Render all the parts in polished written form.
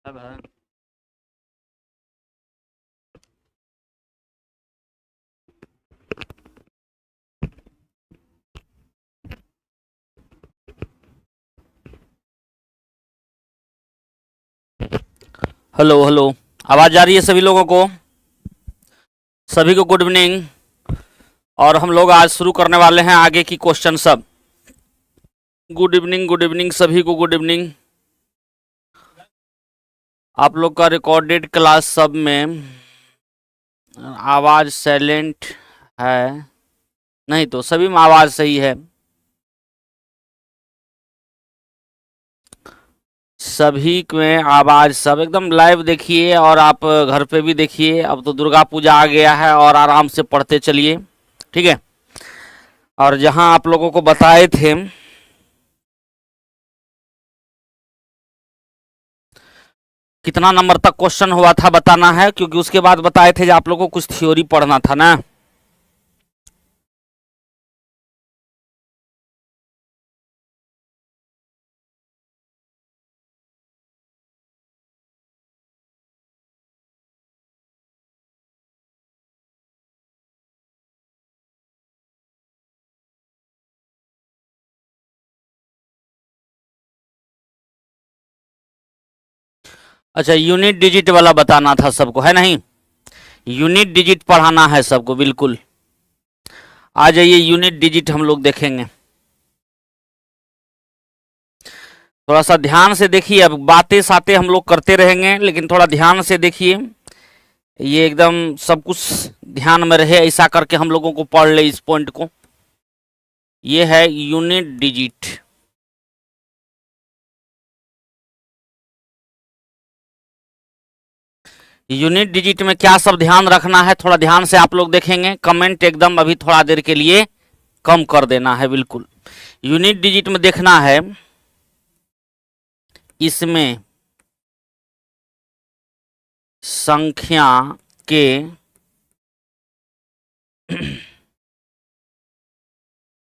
अब है। Hello hello, आवाज आ रही है सभी लोगों को? सभी को गुड इवनिंग। और हम लोग आज शुरू करने वाले हैं आगे की क्वेश्चन सब। गुड इवनिंग सभी को गुड इवनिंग। आप लोग का रिकॉर्डेड क्लास सब में आवाज साइलेंट है? नहीं तो सभी में आवाज सही है? सभी में आवाज सब एकदम लाइव देखिए, और आप घर पे भी देखिए। अब तो दुर्गा पूजा आ गया है और आराम से पढ़ते चलिए, ठीक है। और जहां आप लोगों को बताए थे कितना नंबर तक क्वेश्चन हुआ था बताना है, क्योंकि उसके बाद बताए थे कि आप लोगों को कुछ थ्योरी पढ़ना था ना। अच्छा, यूनिट डिजिट वाला बताना था सबको, है नहीं? यूनिट डिजिट पढ़ाना है सबको, बिल्कुल। आ जाइए, यूनिट डिजिट हम लोग देखेंगे। थोड़ा सा ध्यान से देखिए। अब बातें सातें हम लोग करते रहेंगे, लेकिन थोड़ा ध्यान से देखिए। ये एकदम सब कुछ ध्यान में रहे, ऐसा करके हम लोगों को पढ़ ले इस पॉइंट को। ये है यूनिट डिजिट। यूनिट डिजिट में क्या सब ध्यान रखना है, थोड़ा ध्यान से आप लोग देखेंगे। कमेंट एकदम अभी थोड़ा देर के लिए कम कर देना है, बिल्कुल। यूनिट डिजिट में देखना है, इसमें संख्या के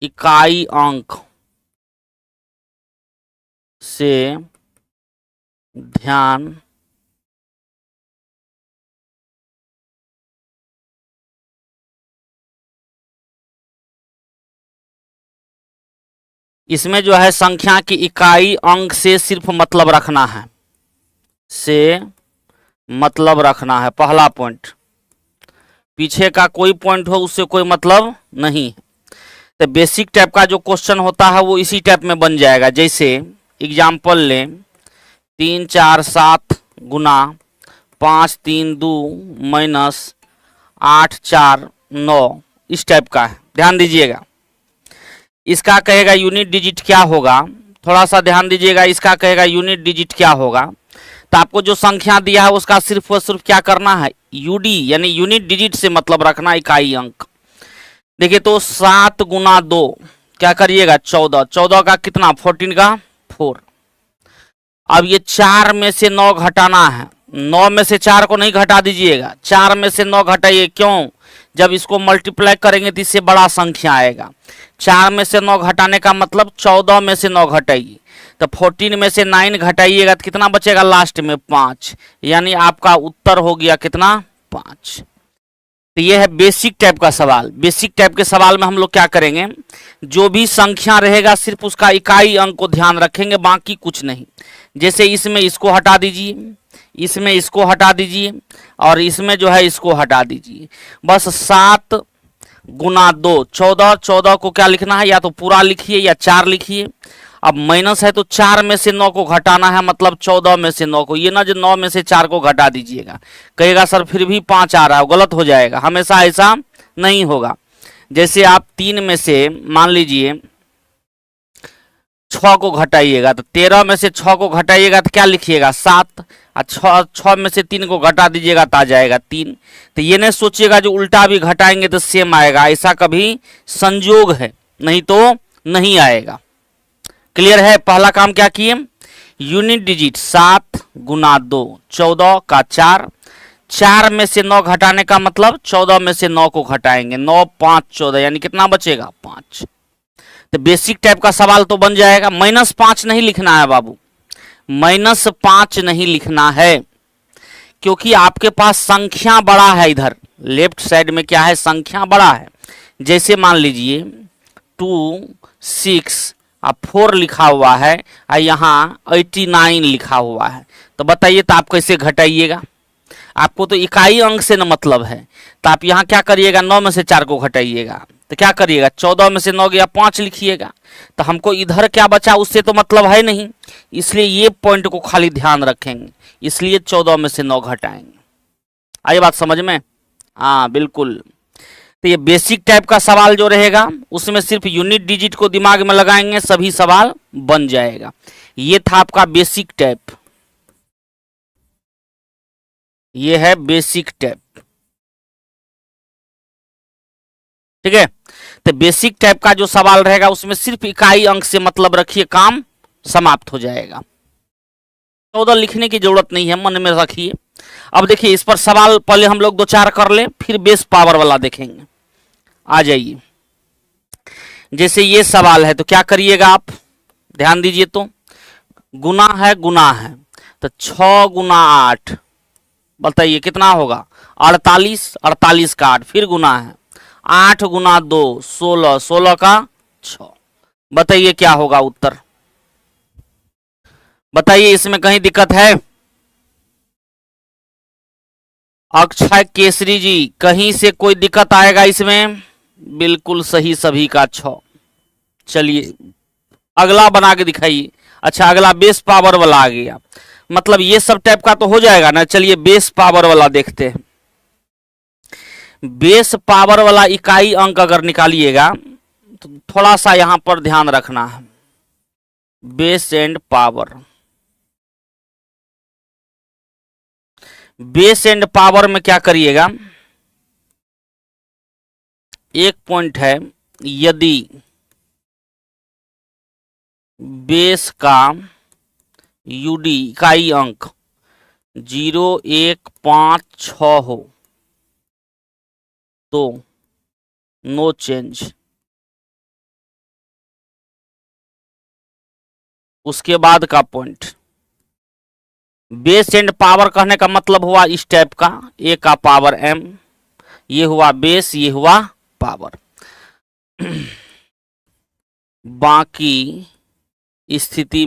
इकाई अंक से ध्यान इसमें जो है संख्या की इकाई अंक से सिर्फ मतलब रखना है, से मतलब रखना है। पहला पॉइंट, पीछे का कोई पॉइंट हो उससे कोई मतलब नहीं। तो बेसिक टाइप का जो क्वेश्चन होता है वो इसी टाइप में बन जाएगा। जैसे एग्जाम्पल लें, 3 4 7 गुना 5 3 2 माइनस 8 4 9, इस टाइप का है। ध्यान दीजिएगा। इसका कहेगा यूनिट डिजिट क्या होगा, थोड़ा सा ध्यान दीजिएगा। इसका कहेगा यूनिट डिजिट क्या होगा, तो आपको जो संख्या दिया है उसका सिर्फ और सिर्फ क्या करना है, यूडी यानी यूनिट डिजिट से मतलब रखना, इकाई अंक। देखिए तो 7 गुना 2 क्या करिएगा, 14। 14 का कितना, 14 का 4। अब ये 4 में से 9 घटाना है। 9 में से 4 को नहीं घटा दीजिएगा, 4 में से 9 घटाइए। क्यों? जब इसको मल्टीप्लाई करेंगे तो इससे बड़ा संख्या आएगा। 4 में से 9 घटाने का मतलब 14 में से 9 घटाइए, तो 14 में से 9 घटाइएगा तो कितना बचेगा लास्ट में, 5। यानी आपका उत्तर हो गया कितना, 5। तो ये है बेसिक टाइप का सवाल। बेसिक टाइप के सवाल में हम लोग क्या करेंगे, जो भी संख्या रहेगा सिर्फ उसका इकाई अंक को ध्यान रखेंगे, बाकी कुछ नहीं। जैसे इसमें इसको हटा दीजिए, इसमें इसको हटा दीजिए, और इसमें जो है इसको हटा दीजिए। बस 7 गुना 2 14। 14 को क्या लिखना है, या तो पूरा लिखिए या 4 लिखिए। अब माइनस है तो 4 में से 9 को घटाना है, मतलब 14 में से 9 को। ये ना जो 9 में से 4 को घटा दीजिएगा, कहेगा सर फिर भी 5 आ रहा है, गलत हो जाएगा। हमेशा ऐसा नहीं होगा। जैसे आप 3 में से मान लीजिए 6 को घटाइएगा, तो 13 में से 6 को घटाइएगा तो क्या लिखिएगा, 7। और 6 में से 3 को घटा दीजिएगा तो आ जाएगा 3। तो ये नहीं सोचिएगा जो उल्टा भी घटाएंगे तो सेम आएगा, ऐसा कभी संयोग है, नहीं तो नहीं आएगा। क्लियर है? पहला काम क्या किए, यूनिट डिजिट 7 गुना 2 14 का 4। 4 में से 9 घटाने का मतलब 14 में से 9 को घटाएंगे, 9 5 14, यानी कितना बचेगा, 5। तो बेसिक टाइप का सवाल तो बन जाएगा। -5 नहीं लिखना है बाबू, -5 नहीं लिखना है, क्योंकि आपके पास संख्या बड़ा है। इधर लेफ्ट साइड में क्या है, संख्या बड़ा है। जैसे मान लीजिए 2, 6 और 4 लिखा हुआ है और यहाँ 89 लिखा हुआ है, तो बताइए तो आप कैसे घटाइएगा? आपको तो इकाई अंक से न मतलब है, तो आप यहाँ क्या करिएगा, 9 में से 4 को घटाइएगा, तो क्या करिएगा, 14 में से 9 गया 5 लिखिएगा। तो हमको इधर क्या बचा उससे तो मतलब है नहीं, इसलिए ये पॉइंट को खाली ध्यान रखेंगे, इसलिए 14 में से 9 घटाएंगे। आई बात समझ में? हाँ बिल्कुल। तो ये बेसिक टाइप का सवाल जो रहेगा उसमें सिर्फ यूनिट डिजिट को दिमाग में लगाएंगे, सभी सवाल बन जाएगा। ये था आपका बेसिक टाइप, ये है बेसिक टाइप। ठीक है, तो बेसिक टाइप का जो सवाल रहेगा उसमें सिर्फ इकाई अंक से मतलब रखिए, काम समाप्त हो जाएगा। 14 लिखने की जरूरत नहीं है, मन में रखिए। अब देखिए इस पर सवाल पहले हम लोग 2-4 कर ले, फिर बेस पावर वाला देखेंगे। आ जाइए, जैसे ये सवाल है तो क्या करिएगा आप, ध्यान दीजिए। तो गुना है, तो 6 गुना 8, बताइए कितना होगा, 48, 48 का 8, फिर गुना है 8 गुना 2 16, 16 का 6, बताइए क्या होगा उत्तर? बताइए इसमें कहीं दिक्कत है? अक्षय केसरी जी, कहीं से कोई दिक्कत आएगा इसमें? बिल्कुल सही, सभी का 6। चलिए अगला बना के दिखाइए। अच्छा अगला बेस पावर वाला आ गया, मतलब ये सब टाइप का तो हो जाएगा ना। चलिए बेस पावर वाला देखते हैं। बेस पावर वाला इकाई अंक अगर निकालिएगा तो थोड़ा सा यहां पर ध्यान रखना है। Base and power, base and power में क्या करिएगा, एक पॉइंट है, यदि बेस का यूडी इकाई अंक 0, 1, 5, 6 हो तो नो चेंज। उसके बाद का पॉइंट, बेस एंड पावर कहने का मतलब हुआ इस टाइप का, ए का पावर m, ये हुआ बेस, ये हुआ पावर। बाकी स्थिति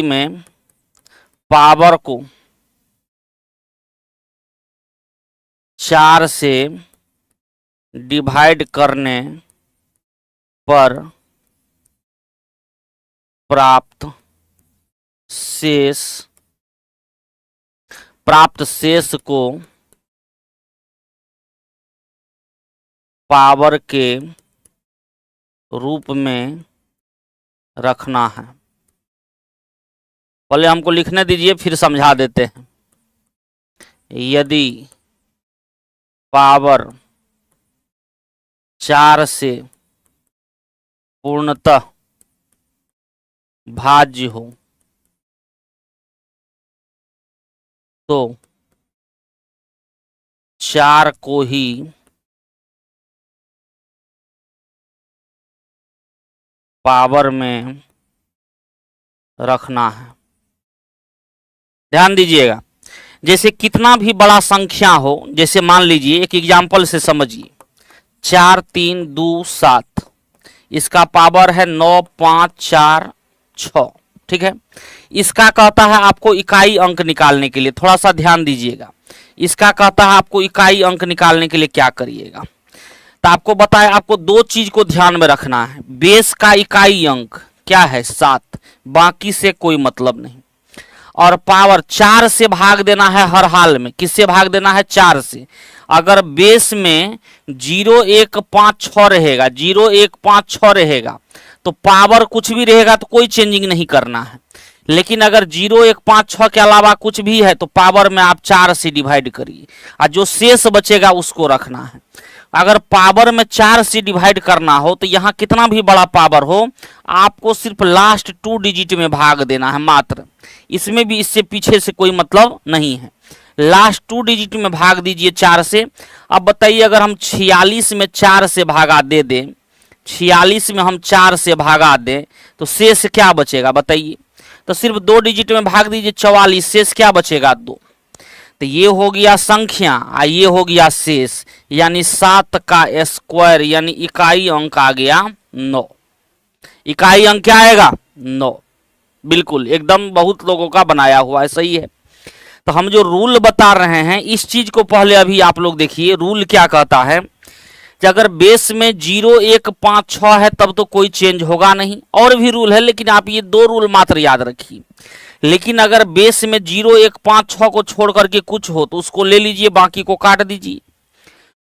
में पावर को 4 से डिवाइड करने पर प्राप्त शेष को पावर के रूप में रखना है। पहले हमको लिखने दीजिए फिर समझा देते हैं। यदि पावर 4 से पूर्णतः भाज्य हो तो 4 को ही पावर में रखना है। ध्यान दीजिएगा, जैसे कितना भी बड़ा संख्या हो, जैसे मान लीजिए एक एग्जांपल से समझिए, 4, 3, 2, 7, इसका पावर है 9, 5, 4, 6। ठीक है, इसका कहता है आपको इकाई अंक निकालने के लिए, थोड़ा सा ध्यान दीजिएगा। इसका कहता है आपको इकाई अंक निकालने के लिए क्या करिएगा, तो आपको बताया, आपको 2 चीज को ध्यान में रखना है। बेस का इकाई अंक क्या है, 7, बाकी से कोई मतलब नहीं। और पावर 4 से भाग देना है हर हाल में। किससे भाग देना है, 4 से। अगर बेस में 0, 1, 5, 6 रहेगा, 0, 1, 5, 6 रहेगा, तो पावर कुछ भी रहेगा तो कोई चेंजिंग नहीं करना है। लेकिन अगर 0, 1, 5, 6 के अलावा कुछ भी है तो पावर में आप 4 से डिवाइड करिए और जो शेष बचेगा उसको रखना है। अगर पावर में 4 से डिवाइड करना हो तो यहाँ कितना भी बड़ा पावर हो, आपको सिर्फ लास्ट 2 डिजिट में भाग देना है मात्र। इसमें भी इससे पीछे से कोई मतलब नहीं है। लास्ट 2 डिजिट में भाग दीजिए 4 से। अब बताइए अगर हम 46 में 4 से भागा दे दें 46 में हम 4 से भागा दें तो शेष क्या बचेगा बताइए। तो सिर्फ 2 डिजिट में भाग दीजिए 44, शेष क्या बचेगा 2। तो ये हो गया संख्या और ये हो गया शेष, यानी 7 का स्क्वायर यानी इकाई अंक आ गया 9। इकाई अंक क्या आएगा 9, बिल्कुल एकदम बहुत लोगों का बनाया हुआ है, सही है। तो हम जो रूल बता रहे हैं इस चीज को पहले अभी आप लोग देखिए। रूल क्या कहता है कि अगर बेस में 0 1 5 6 है तब तो कोई चेंज होगा नहीं। और भी रूल है लेकिन आप ये 2 रूल मात्र याद रखिए। लेकिन अगर बेस में 0 1 5 6 को छोड़ करके कुछ हो तो उसको ले लीजिए, बाकी को काट दीजिए।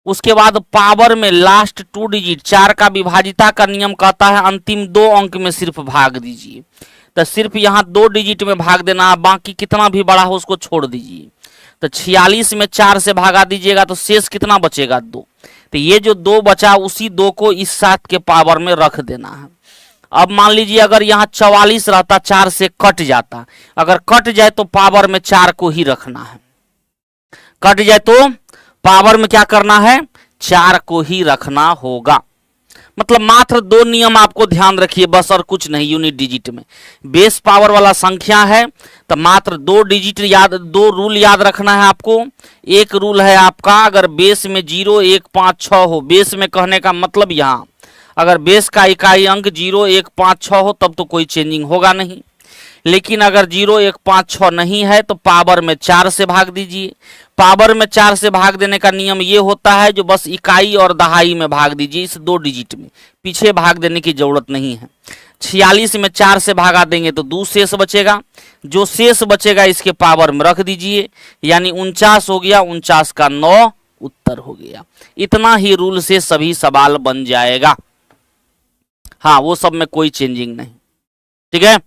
उसके बाद पावर में लास्ट 2 डिजिट 4 का विभाजिता का नियम कहता है अंतिम 2 अंक में सिर्फ भाग दीजिए। तो सिर्फ यहाँ 2 डिजिट में भाग देना है, बाकी कितना भी बड़ा हो उसको छोड़ दीजिए। तो 46 में 4 से भागा दीजिएगा तो शेष कितना बचेगा 2। तो ये जो 2 बचा उसी 2 को इस 7 के पावर में रख देना है। अब मान लीजिए अगर यहाँ 44 रहता 4 से कट जाता, अगर कट जाए तो पावर में 4 को ही रखना है। कट जाए तो पावर में क्या करना है 4 को ही रखना होगा। मतलब मात्र 2 नियम आपको ध्यान रखिए बस, और कुछ नहीं। यूनिट डिजिट में बेस पावर वाला संख्या है तो मात्र 2 डिजिट याद, 2 रूल याद रखना है आपको। एक रूल है आपका अगर बेस में 0 1 5 6 हो, बेस में कहने का मतलब यहाँ अगर बेस का इकाई अंक 0 1 5 6 हो तब तो कोई चेंजिंग होगा नहीं। लेकिन अगर 0 1 5 6 नहीं है तो पावर में 4 से भाग दीजिए। पावर में 4 से भाग देने का नियम ये होता है जो बस इकाई और दहाई में भाग दीजिए, इस 2 डिजिट में, पीछे भाग देने की जरूरत नहीं है। 46 में 4 से भागा देंगे तो 2 शेष बचेगा, जो शेष बचेगा इसके पावर में रख दीजिए, यानी 49 हो गया। 49 का 9 उत्तर हो गया। इतना ही रूल से सभी सवाल बन जाएगा। हाँ, वो सब में कोई चेंजिंग नहीं, ठीक है।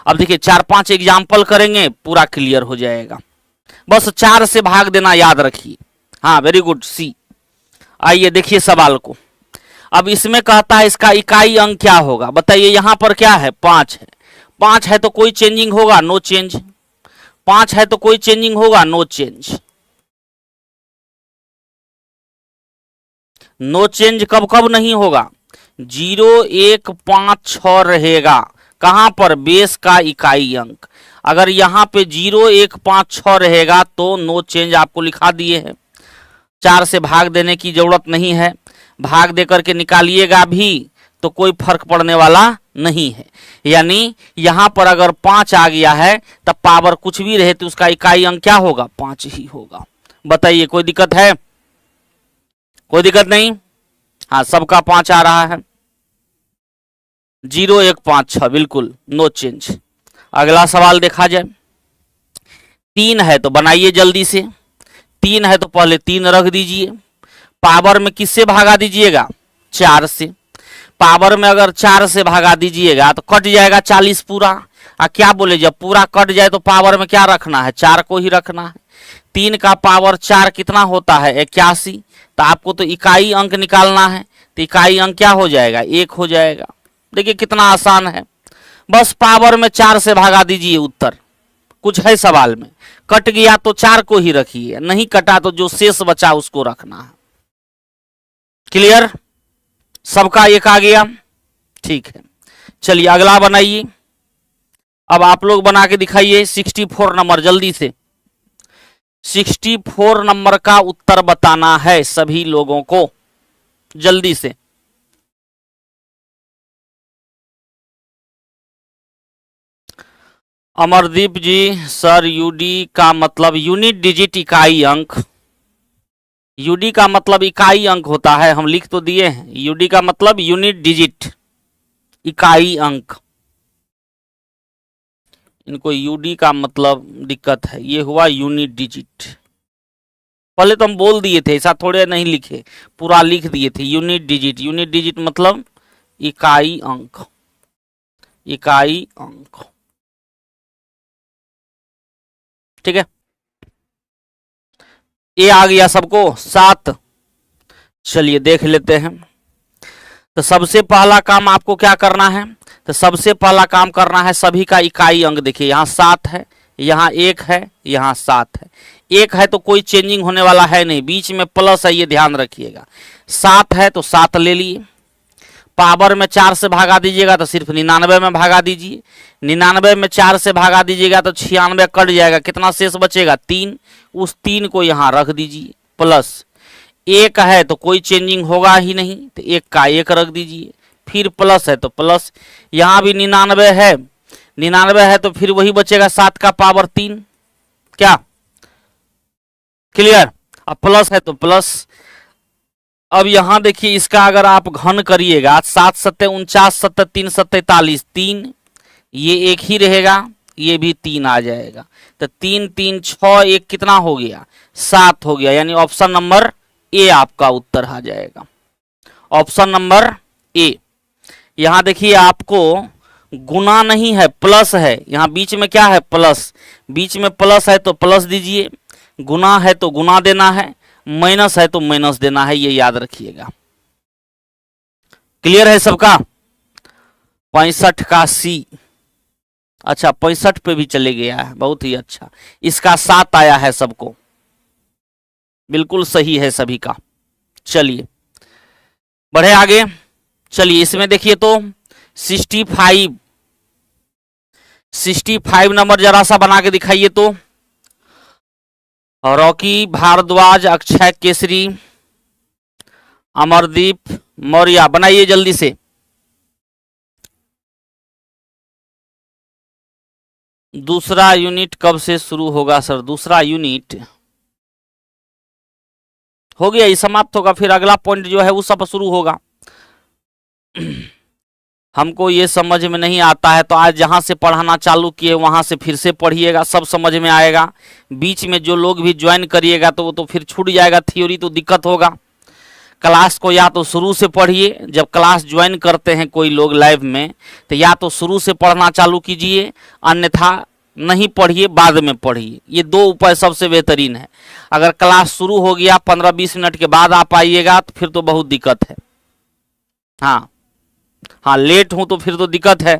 अब देखिए 4-5 एग्जाम्पल करेंगे, पूरा क्लियर हो जाएगा। बस 4 से भाग देना याद रखिए। हाँ, वेरी गुड, सी। आइए देखिए सवाल को। अब इसमें कहता है इसका इकाई अंक क्या होगा बताइए। यहां पर क्या है 5 है। 5 है तो कोई चेंजिंग होगा, नो चेंज। 5 है तो कोई चेंजिंग होगा, नो चेंज। नो चेंज कब कब नहीं होगा 0 1 5 6 रहेगा। कहां पर बेस का इकाई अंक। अगर यहां पे 0 1 5 6 रहेगा तो नो चेंज आपको लिखा दिए है। 4 से भाग देने की जरूरत नहीं है, भाग दे करके निकालिएगा भी तो कोई फर्क पड़ने वाला नहीं है। यानी यहां पर अगर 5 आ गया है तब पावर कुछ भी रहे तो उसका इकाई अंक क्या होगा 5 ही होगा। बताइए कोई दिक्कत है? कोई दिक्कत नहीं। हाँ, सबका 5 आ रहा है। 0 1 5 6 बिल्कुल नो चेंज। अगला सवाल देखा जाए। 3 है तो बनाइए जल्दी से। 3 है तो पहले 3 रख दीजिए। पावर में किससे भागा दीजिएगा 4 से। पावर में अगर 4 से भागा दीजिएगा तो कट जाएगा 40 पूरा। क्या बोले, जब पूरा कट जाए तो पावर में क्या रखना है 4 को ही रखना है। 3 का पावर 4 कितना होता है 81। तो आपको तो इकाई अंक निकालना है तो इकाई अंक क्या हो जाएगा 1 हो जाएगा। देखिए कितना आसान है, बस पावर में 4 से भागा दीजिए उत्तर। कुछ है सवाल में? कट गया तो 4 को ही रखिए, नहीं कटा तो जो शेष बचा उसको रखना है। क्लियर? सबका 1 आ गया, ठीक है। चलिए अगला बनाइए। अब आप लोग बना के दिखाइए 64 नंबर जल्दी से। 64 नंबर का उत्तर बताना है सभी लोगों को जल्दी से। अमरदीप जी सर, यूडी का मतलब यूनिट डिजिट इकाई अंक। यूडी का मतलब इकाई अंक होता है, हम लिख तो दिए हैं। यूडी का मतलब यूनिट डिजिट इकाई अंक। इनको यूडी का मतलब दिक्कत है, ये हुआ यूनिट डिजिट। पहले तो हम बोल दिए थे, ऐसा थोड़े नहीं लिखे, पूरा लिख दिए थे यूनिट डिजिट। यूनिट डिजिट मतलब इकाई अंक, इकाई अंक, ठीक है। ये आ गया सबको 7। चलिए देख लेते हैं। तो सबसे पहला काम आपको क्या करना है, तो सबसे पहला काम करना है सभी का इकाई अंक। देखिए यहाँ 7 है, यहाँ 1 है, यहाँ 7 है। 1 है तो कोई चेंजिंग होने वाला है नहीं, बीच में प्लस है ये ध्यान रखिएगा। 7 है तो 7 ले लिए। पावर में 4 से भागा दीजिएगा तो सिर्फ 99 में भागा दीजिए, 99 में 4 से भागा दीजिएगा तो 96 कट जाएगा, कितना शेष बचेगा 3, उस 3 को यहाँ रख दीजिए, प्लस 1 है तो कोई चेंजिंग होगा ही नहीं तो 1 का 1 रख दीजिए, फिर प्लस है तो प्लस, यहाँ भी 99 है तो फिर वही बचेगा 7 का पावर 3, क्या क्लियर। अब प्लस है तो प्लस। अब यहां देखिए इसका अगर आप घन करिएगा 7 सत्ते 49 सत्ते 3 सत्ते 43, 3 ये 1 ही रहेगा, ये भी 3 आ जाएगा, तो 3 3 6 1 कितना हो गया 7 हो गया, यानी ऑप्शन नंबर ए आपका उत्तर आ जाएगा, ऑप्शन नंबर ए। यहां देखिए आपको गुना नहीं है प्लस है, यहां बीच में क्या है प्लस, बीच में प्लस है तो प्लस दीजिए, गुना है तो गुना देना है, माइनस है तो माइनस देना है, ये याद रखिएगा। क्लियर है सबका। 65 का सी, अच्छा 65 पे भी चले गया है, बहुत ही अच्छा। इसका 7 आया है सबको, बिल्कुल सही है सभी का। चलिए बढ़े आगे, चलिए इसमें देखिए तो 65 नंबर जरा सा बना के दिखाइए तो। रॉकी भारद्वाज, अक्षय केसरी, अमरदीप मौर्य, बनाइए जल्दी से। दूसरा यूनिट कब से शुरू होगा सर? दूसरा यूनिट हो गया, ये समाप्त होगा, फिर अगला पॉइंट जो है वो सब शुरू होगा। हमको ये समझ में नहीं आता है तो आज जहां से पढ़ाना चालू किए वहां से फिर से पढ़िएगा, सब समझ में आएगा। बीच में जो लोग भी ज्वाइन करिएगा तो वो तो फिर छूट जाएगा थ्योरी, तो दिक्कत होगा। क्लास को या तो शुरू से पढ़िए, जब क्लास ज्वाइन करते हैं कोई लोग लाइव में तो या तो शुरू से पढ़ना चालू कीजिए, अन्यथा नहीं पढ़िए, बाद में पढ़िए। ये 2 उपाय सबसे बेहतरीन है। अगर क्लास शुरू हो गया 15-20 मिनट के बाद आप आइएगा तो फिर तो बहुत दिक्कत है। हाँ लेट हूं तो फिर तो दिक्कत है।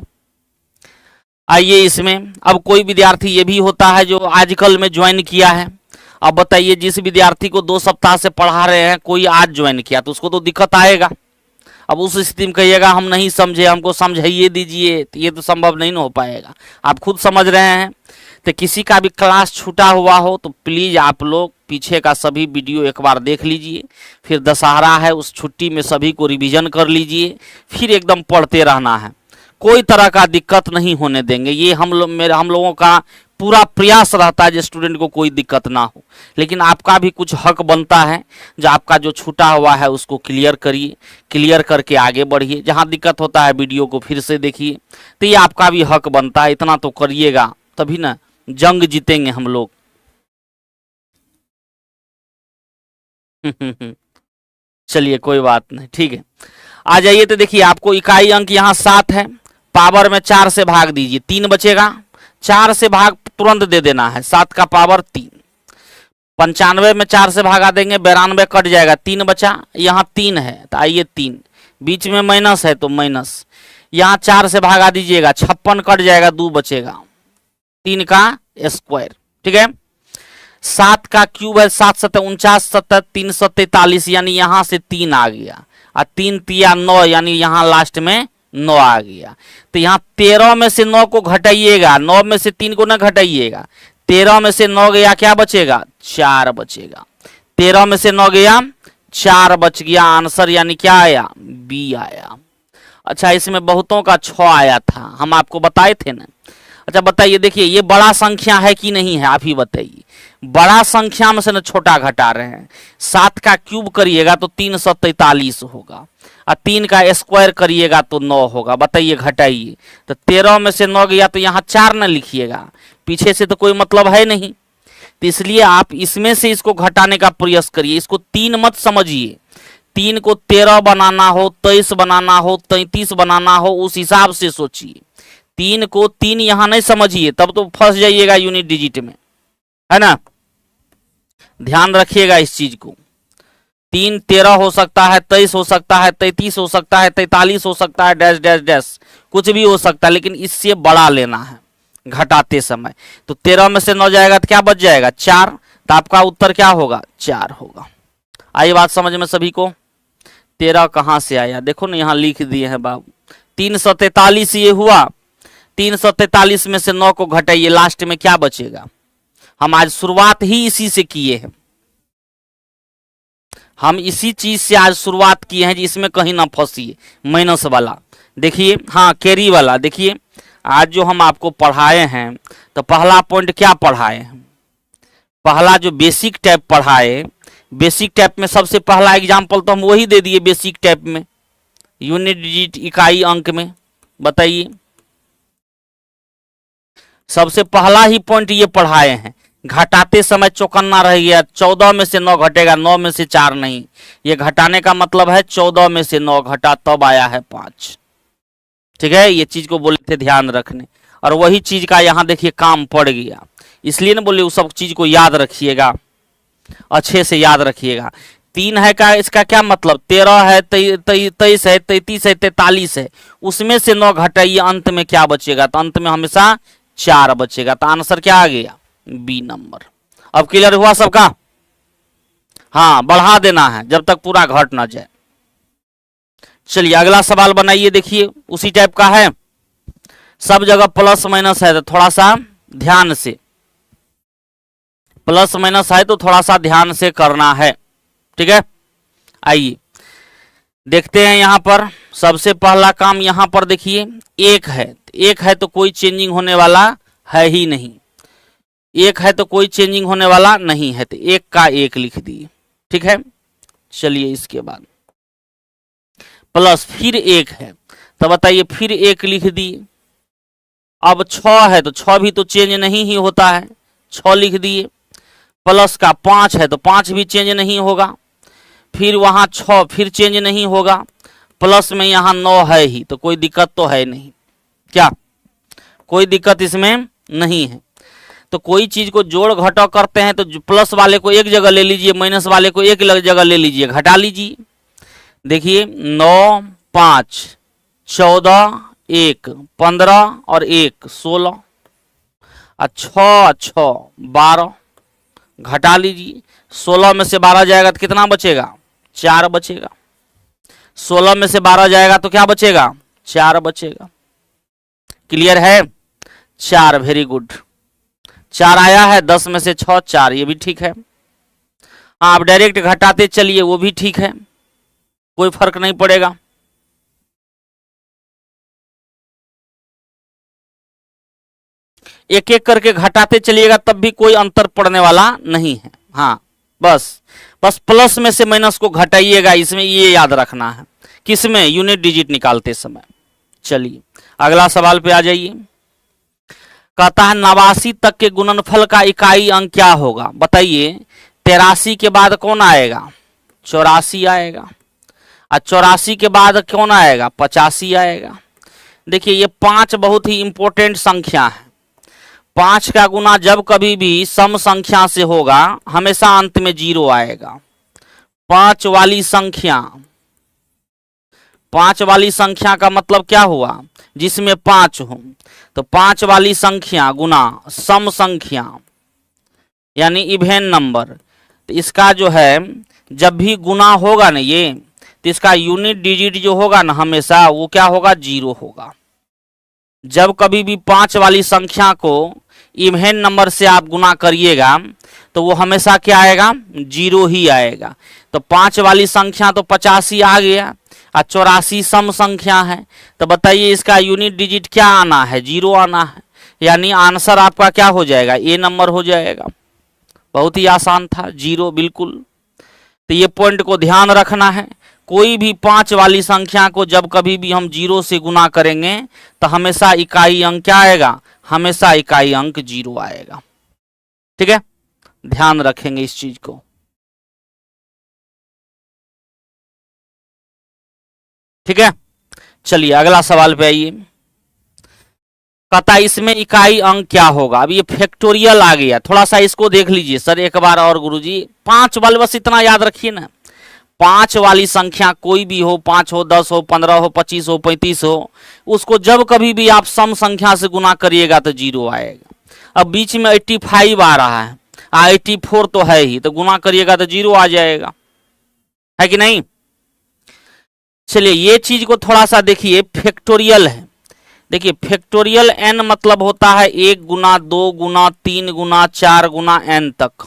आइए इसमें अब कोई विद्यार्थी ये भी होता है जो आजकल में ज्वाइन किया है। अब बताइए जिस विद्यार्थी को 2 सप्ताह से पढ़ा रहे हैं कोई आज ज्वाइन किया तो उसको तो दिक्कत आएगा। अब उस स्थिति में कहिएगा हम नहीं समझे, हमको समझाइए दीजिए, तो ये तो संभव नहीं हो पाएगा। आप खुद समझ रहे हैं। तो किसी का भी क्लास छूटा हुआ हो तो प्लीज़ आप लोग पीछे का सभी वीडियो एक बार देख लीजिए, फिर दशहरा है उस छुट्टी में सभी को रिवीजन कर लीजिए, फिर एकदम पढ़ते रहना है। कोई तरह का दिक्कत नहीं होने देंगे, ये हम लोगों का पूरा प्रयास रहता है जो स्टूडेंट को कोई दिक्कत ना हो। लेकिन आपका भी कुछ हक बनता है, जो आपका जो छूटा हुआ है उसको क्लियर करिए, क्लियर करके आगे बढ़िए। जहाँ दिक्कत होता है वीडियो को फिर से देखिए, तो ये आपका भी हक बनता है। इतना तो करिएगा तभी ना जंग जीतेंगे हम लोग। चलिए कोई बात नहीं, ठीक है। आ जाइए तो देखिए आपको इकाई अंक यहाँ 7 है, पावर में 4 से भाग दीजिए, 3 बचेगा। 4 से भाग तुरंत दे देना है, 7 का पावर 3। 95 में 4 से भागा देंगे, 92 कट जाएगा, 3 बचा। यहाँ 3 है तो आइए 3, बीच में माइनस है तो माइनस, यहाँ 4 से भागा दीजिएगा, 56 कट जाएगा, 2 बचेगा, 3 का स्क्वायर, ठीक है। 7 का क्यूब है, 7 सत्ते 49 सत्ते 3 43, यानी यहाँ से 3 आ गया, और 3 तिया 9, यानी यहाँ लास्ट में 9 आ गया। तो यहाँ 13 में से 9 को घटाइएगा, 9 में से 3 को न घटाइएगा, 13 में से 9 गया, क्या बचेगा 4 बचेगा। 13 में से 9 गया, 4 बच गया, आंसर यानी क्या आया बी आया। अच्छा इसमें बहुतों का 6 आया था, हम आपको बताए थे ना। अच्छा बताइए, देखिए ये बड़ा संख्या है कि नहीं है, आप ही बताइए। बड़ा संख्या में से न छोटा घटा रहे हैं। 7 का क्यूब करिएगा तो 343 होगा, और 3 का स्क्वायर करिएगा तो 9 होगा। बताइए घटाइए, तो 13 में से 9 गया तो यहाँ 4 न लिखिएगा, पीछे से तो कोई मतलब है नहीं। तो इसलिए आप इसमें से इसको घटाने का प्रयास करिए, इसको 3 मत समझिए। 3 को 13 बनाना हो, 23 बनाना हो, 33 बनाना हो, उस हिसाब से सोचिए। 3 को 3 यहां नहीं समझिए, तब तो फंस जाइएगा यूनिट डिजिट में, है ना। ध्यान रखिएगा इस चीज को। 3 13 हो सकता है, 23 हो सकता है, 33 हो सकता है, 43 हो सकता है, डैश डैश डैश कुछ भी हो सकता है, लेकिन इससे बड़ा लेना है घटाते समय। तो 13 में से 9 जाएगा तो क्या बच जाएगा 4, तो आपका उत्तर क्या होगा 4 होगा। आई बात समझ में सभी को। 13 कहाँ से आया, देखो ना यहाँ लिख दिए हैं बाबू। 343 ये हुआ, 343 में से 9 को घटाइए, लास्ट में क्या बचेगा। हम आज शुरुआत ही इसी से किए हैं, हम इसी चीज से आज शुरुआत किए हैं, जिसमें कहीं ना फंसिए। माइनस वाला देखिए, हाँ कैरी वाला देखिए। आज जो हम आपको पढ़ाए हैं, तो पहला पॉइंट क्या पढ़ाए हैं, पहला जो बेसिक टाइप पढ़ाए, बेसिक टाइप में सबसे पहला एग्जाम्पल तो हम वही दे दिए बेसिक टाइप में, यूनिट डिजिट इकाई अंक में। बताइए, सबसे पहला ही पॉइंट ये पढ़ाए हैं। घटाते समय चौकन्ना रह गया, 14 में से 9 घटेगा, 9 में से 4 नहीं। ये घटाने का मतलब है 14 में से 9 घटा तब आया है 5। ठीक है, ये चीज को बोले थे ध्यान रखने, और वही चीज का यहाँ देखिए काम पड़ गया। इसलिए ना बोले उस सब चीज को याद रखिएगा, अच्छे से याद रखिएगा। 3 है का इसका क्या मतलब, 13 है, 23 है, 33 है, 43 है, उसमें से 9 घटाइए, अंत में क्या बचेगा, तो अंत में हमेशा 4 बचेगा। तो आंसर क्या आ गया, बी नंबर। अब क्लियर हुआ सबका। हाँ, बढ़ा देना है जब तक पूरा घट ना जाए। चलिए अगला सवाल बनाइए, देखिए उसी टाइप का है, सब जगह प्लस माइनस है, तो थोड़ा सा ध्यान से, प्लस माइनस है तो थोड़ा सा ध्यान से करना है। ठीक है, आइए देखते हैं। यहां पर सबसे पहला काम यहां पर देखिए, एक है, एक है तो कोई चेंजिंग होने वाला है ही नहीं, एक है तो कोई चेंजिंग होने वाला नहीं है, तो एक का एक लिख दिए। ठीक है, चलिए इसके बाद प्लस फिर एक है, तो बताइए फिर एक लिख दिए। अब 6 है तो 6 भी तो चेंज नहीं ही होता है, 6 लिख दिए। प्लस का 5 है तो 5 भी चेंज नहीं होगा, फिर वहां 6 फिर चेंज नहीं होगा, प्लस में यहाँ 9 है ही, तो कोई दिक्कत तो है नहीं, क्या कोई दिक्कत इसमें नहीं है। तो कोई चीज को जोड़ घटाव करते हैं तो प्लस वाले को एक जगह ले लीजिए, माइनस वाले को एक जगह ले लीजिए, घटा लीजिए। देखिए 9 5 14 1 15 और 1 16, 6 6 12, घटा लीजिए। 16 में से 12 जाएगा तो कितना बचेगा, 4 बचेगा। 16 में से 12 जाएगा तो क्या बचेगा, 4 बचेगा। क्लियर है, 4, वेरी गुड। 4 आया है, 10 में से 6 4, ये भी ठीक है। हाँ, आप डायरेक्ट घटाते चलिए, वो भी ठीक है, कोई फर्क नहीं पड़ेगा। एक एक करके घटाते चलिएगा तब भी कोई अंतर पड़ने वाला नहीं है। हाँ, बस प्लस में से माइनस को घटाइएगा, इसमें ये याद रखना है, किसमें, यूनिट डिजिट निकालते समय। चलिए अगला सवाल पे आ जाइए। कहता है 89 तक के गुणनफल का इकाई अंक क्या होगा। बताइए 83 के बाद कौन आएगा, 84 आएगा, और 84 के बाद कौन आएगा, 85 आएगा। देखिए ये 5 बहुत ही इंपॉर्टेंट संख्या है। 5 का गुना जब कभी भी सम संख्या से होगा, हमेशा अंत में 0 आएगा। 5 वाली संख्या, 5 वाली संख्या का मतलब क्या हुआ, जिसमें 5 हो, तो 5 वाली संख्या गुना सम संख्या यानी इवेन नंबर, तो इसका जो है जब भी गुना होगा ना ये, तो इसका यूनिट डिजिट जो होगा ना हमेशा वो क्या होगा, 0 होगा। जब कभी भी 5 वाली संख्या को इवेन नंबर से आप गुना करिएगा तो वो हमेशा क्या आएगा, 0 ही आएगा। तो 5 वाली संख्या तो 85 आ गया, और 84 सम संख्या है, तो बताइए इसका यूनिट डिजिट क्या आना है, 0 आना है, यानी आंसर आपका क्या हो जाएगा, ए नंबर हो जाएगा। बहुत ही आसान था, 0 बिल्कुल। तो ये पॉइंट को ध्यान रखना है, कोई भी 5 वाली संख्या को जब कभी भी हम 0 से गुना करेंगे तो हमेशा इकाई अंक क्या आएगा, हमेशा इकाई अंक 0 आएगा। ठीक है, ध्यान रखेंगे इस चीज को। ठीक है, चलिए अगला सवाल पे आइए। कहता इसमें इकाई अंक क्या होगा। अब ये फैक्टोरियल आ गया, थोड़ा सा इसको देख लीजिए सर एक बार और गुरुजी। 5 वाले बस इतना याद रखिए ना, 5 वाली संख्या कोई भी हो, 5 हो, 10 हो, 15 हो, 25 हो, 35 हो, उसको जब कभी भी आप सम संख्या से गुना करिएगा तो 0 आएगा। अब बीच में 85 आ रहा है, 84 तो है ही, तो गुना करिएगा तो 0 आ जाएगा, है कि नहीं। चलिए ये चीज को थोड़ा सा देखिए, फैक्टोरियल है। देखिए फैक्टोरियल n मतलब होता है 1 गुना 2 गुना 3 गुना 4 गुना n तक,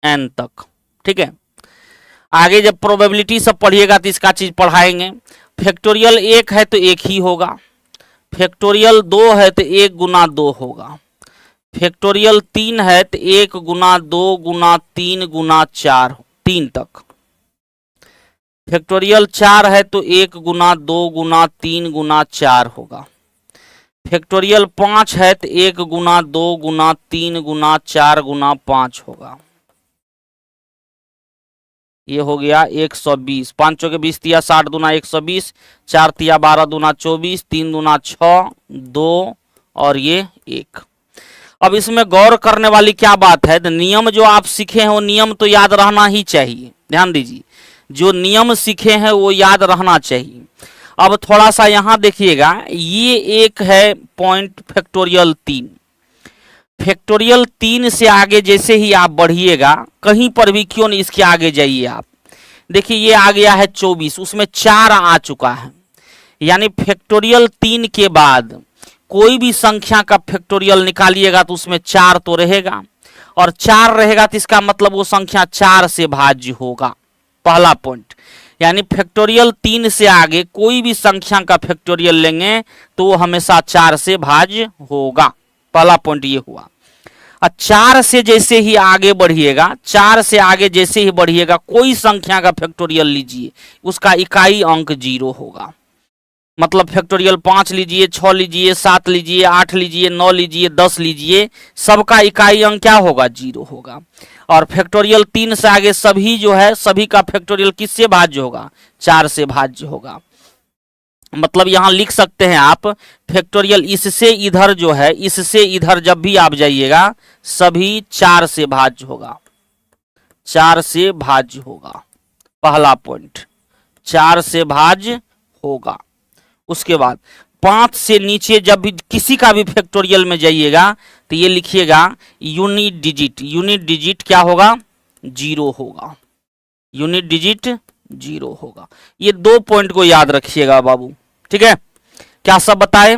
n तक, ठीक है। आगे जब प्रोबेबिलिटी सब पढ़िएगा तो इसका चीज पढ़ाएंगे। फैक्टोरियल 1 है तो 1 ही होगा, फैक्टोरियल 2 है तो 1 गुना 2 होगा, फैक्टोरियल 3 है तो 1 गुना 2 गुना 3 गुना 4, 3 तक, फैक्टोरियल 4 है तो 1 गुना 2 गुना 3 गुना 4 होगा, फैक्टोरियल 5 है तो 1 गुना 2 गुना 3 गुना 4 गुना 5 होगा। ये हो गया 120, 5 चौके 20 तिया 60 दूना 120, 4 तिया 12 दूना 24, 3 दूना 6, 2 और ये 1। अब इसमें गौर करने वाली क्या बात है, तो नियम जो आप सीखे हैं वो नियम तो याद रहना ही चाहिए। ध्यान दीजिए, जो नियम सीखे हैं वो याद रहना चाहिए। अब थोड़ा सा यहां देखिएगा, ये एक है पॉइंट फैक्टोरियल 3, फैक्टोरियल 3 से आगे जैसे ही आप बढ़िएगा, कहीं पर भी क्यों नहीं इसके आगे जाइए आप, देखिए ये आ गया है 24, उसमें 4 आ चुका है, यानी फैक्टोरियल 3 के बाद कोई भी संख्या का फैक्टोरियल निकालिएगा तो उसमें 4 तो रहेगा, और 4 रहेगा तो इसका मतलब वो संख्या 4 से भाज्य होगा। पहला पॉइंट, यानी फैक्टोरियल 3 से आगे कोई भी संख्या का फैक्टोरियल लेंगे तो वो हमेशा 4 से भाज्य होगा। पहला पॉइंट ये हुआ। और 4 से जैसे ही आगे बढ़िएगा, 4 से आगे जैसे ही बढ़िएगा, कोई संख्या का फैक्टोरियल लीजिए, उसका इकाई अंक 0 होगा। मतलब फैक्टोरियल 5 लीजिए, 6 लीजिए, 7 लीजिए, 8 लीजिए, 9 लीजिए, 10 लीजिए, सबका इकाई अंक क्या होगा? 0 होगा। और फैक्टोरियल 3 से आगे सभी जो है, सभी का फैक्टोरियल किससे भाज्य होगा? 4 से भाज्य होगा। मतलब यहां लिख सकते हैं आप, फैक्टोरियल इससे इधर जो है, इससे इधर जब भी आप जाइएगा सभी 4 से भाज्य होगा, 4 से भाज्य होगा। पहला पॉइंट, 4 से भाज्य होगा। उसके बाद 5 से नीचे जब भी किसी का भी फैक्टोरियल में जाइएगा तो ये लिखिएगा यूनिट डिजिट, यूनिट डिजिट क्या होगा? 0 होगा, यूनिट डिजिट 0 होगा। ये 2 पॉइंट को याद रखिएगा बाबू, ठीक है। क्या सब बताए?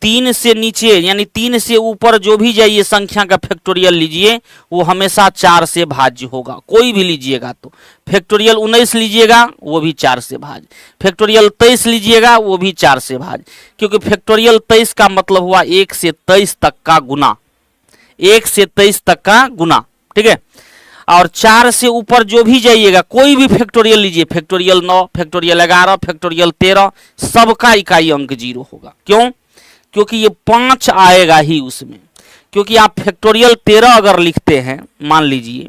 3 से नीचे यानी 3 से ऊपर जो भी जाइए संख्या का फैक्टोरियल लीजिए वो हमेशा 4 से भाज्य होगा, कोई भी लीजिएगा तो। फैक्टोरियल 19 लीजिएगा वो भी 4 से भाज्य, फैक्टोरियल 23 लीजिएगा वो भी 4 से भाज्य, क्योंकि फैक्टोरियल 23 का मतलब हुआ 1 से 23 तक का गुना, 1 से 23 तक का गुना, ठीक है। और 4 से ऊपर जो भी जाइएगा कोई भी फैक्टोरियल लीजिए, फैक्टोरियल 9, फैक्टोरियल 11, फैक्टोरियल 13, सबका इकाई अंक 0 होगा। क्यों? क्योंकि ये 5 आएगा ही उसमें, क्योंकि आप फैक्टोरियल 13 अगर लिखते हैं मान लीजिए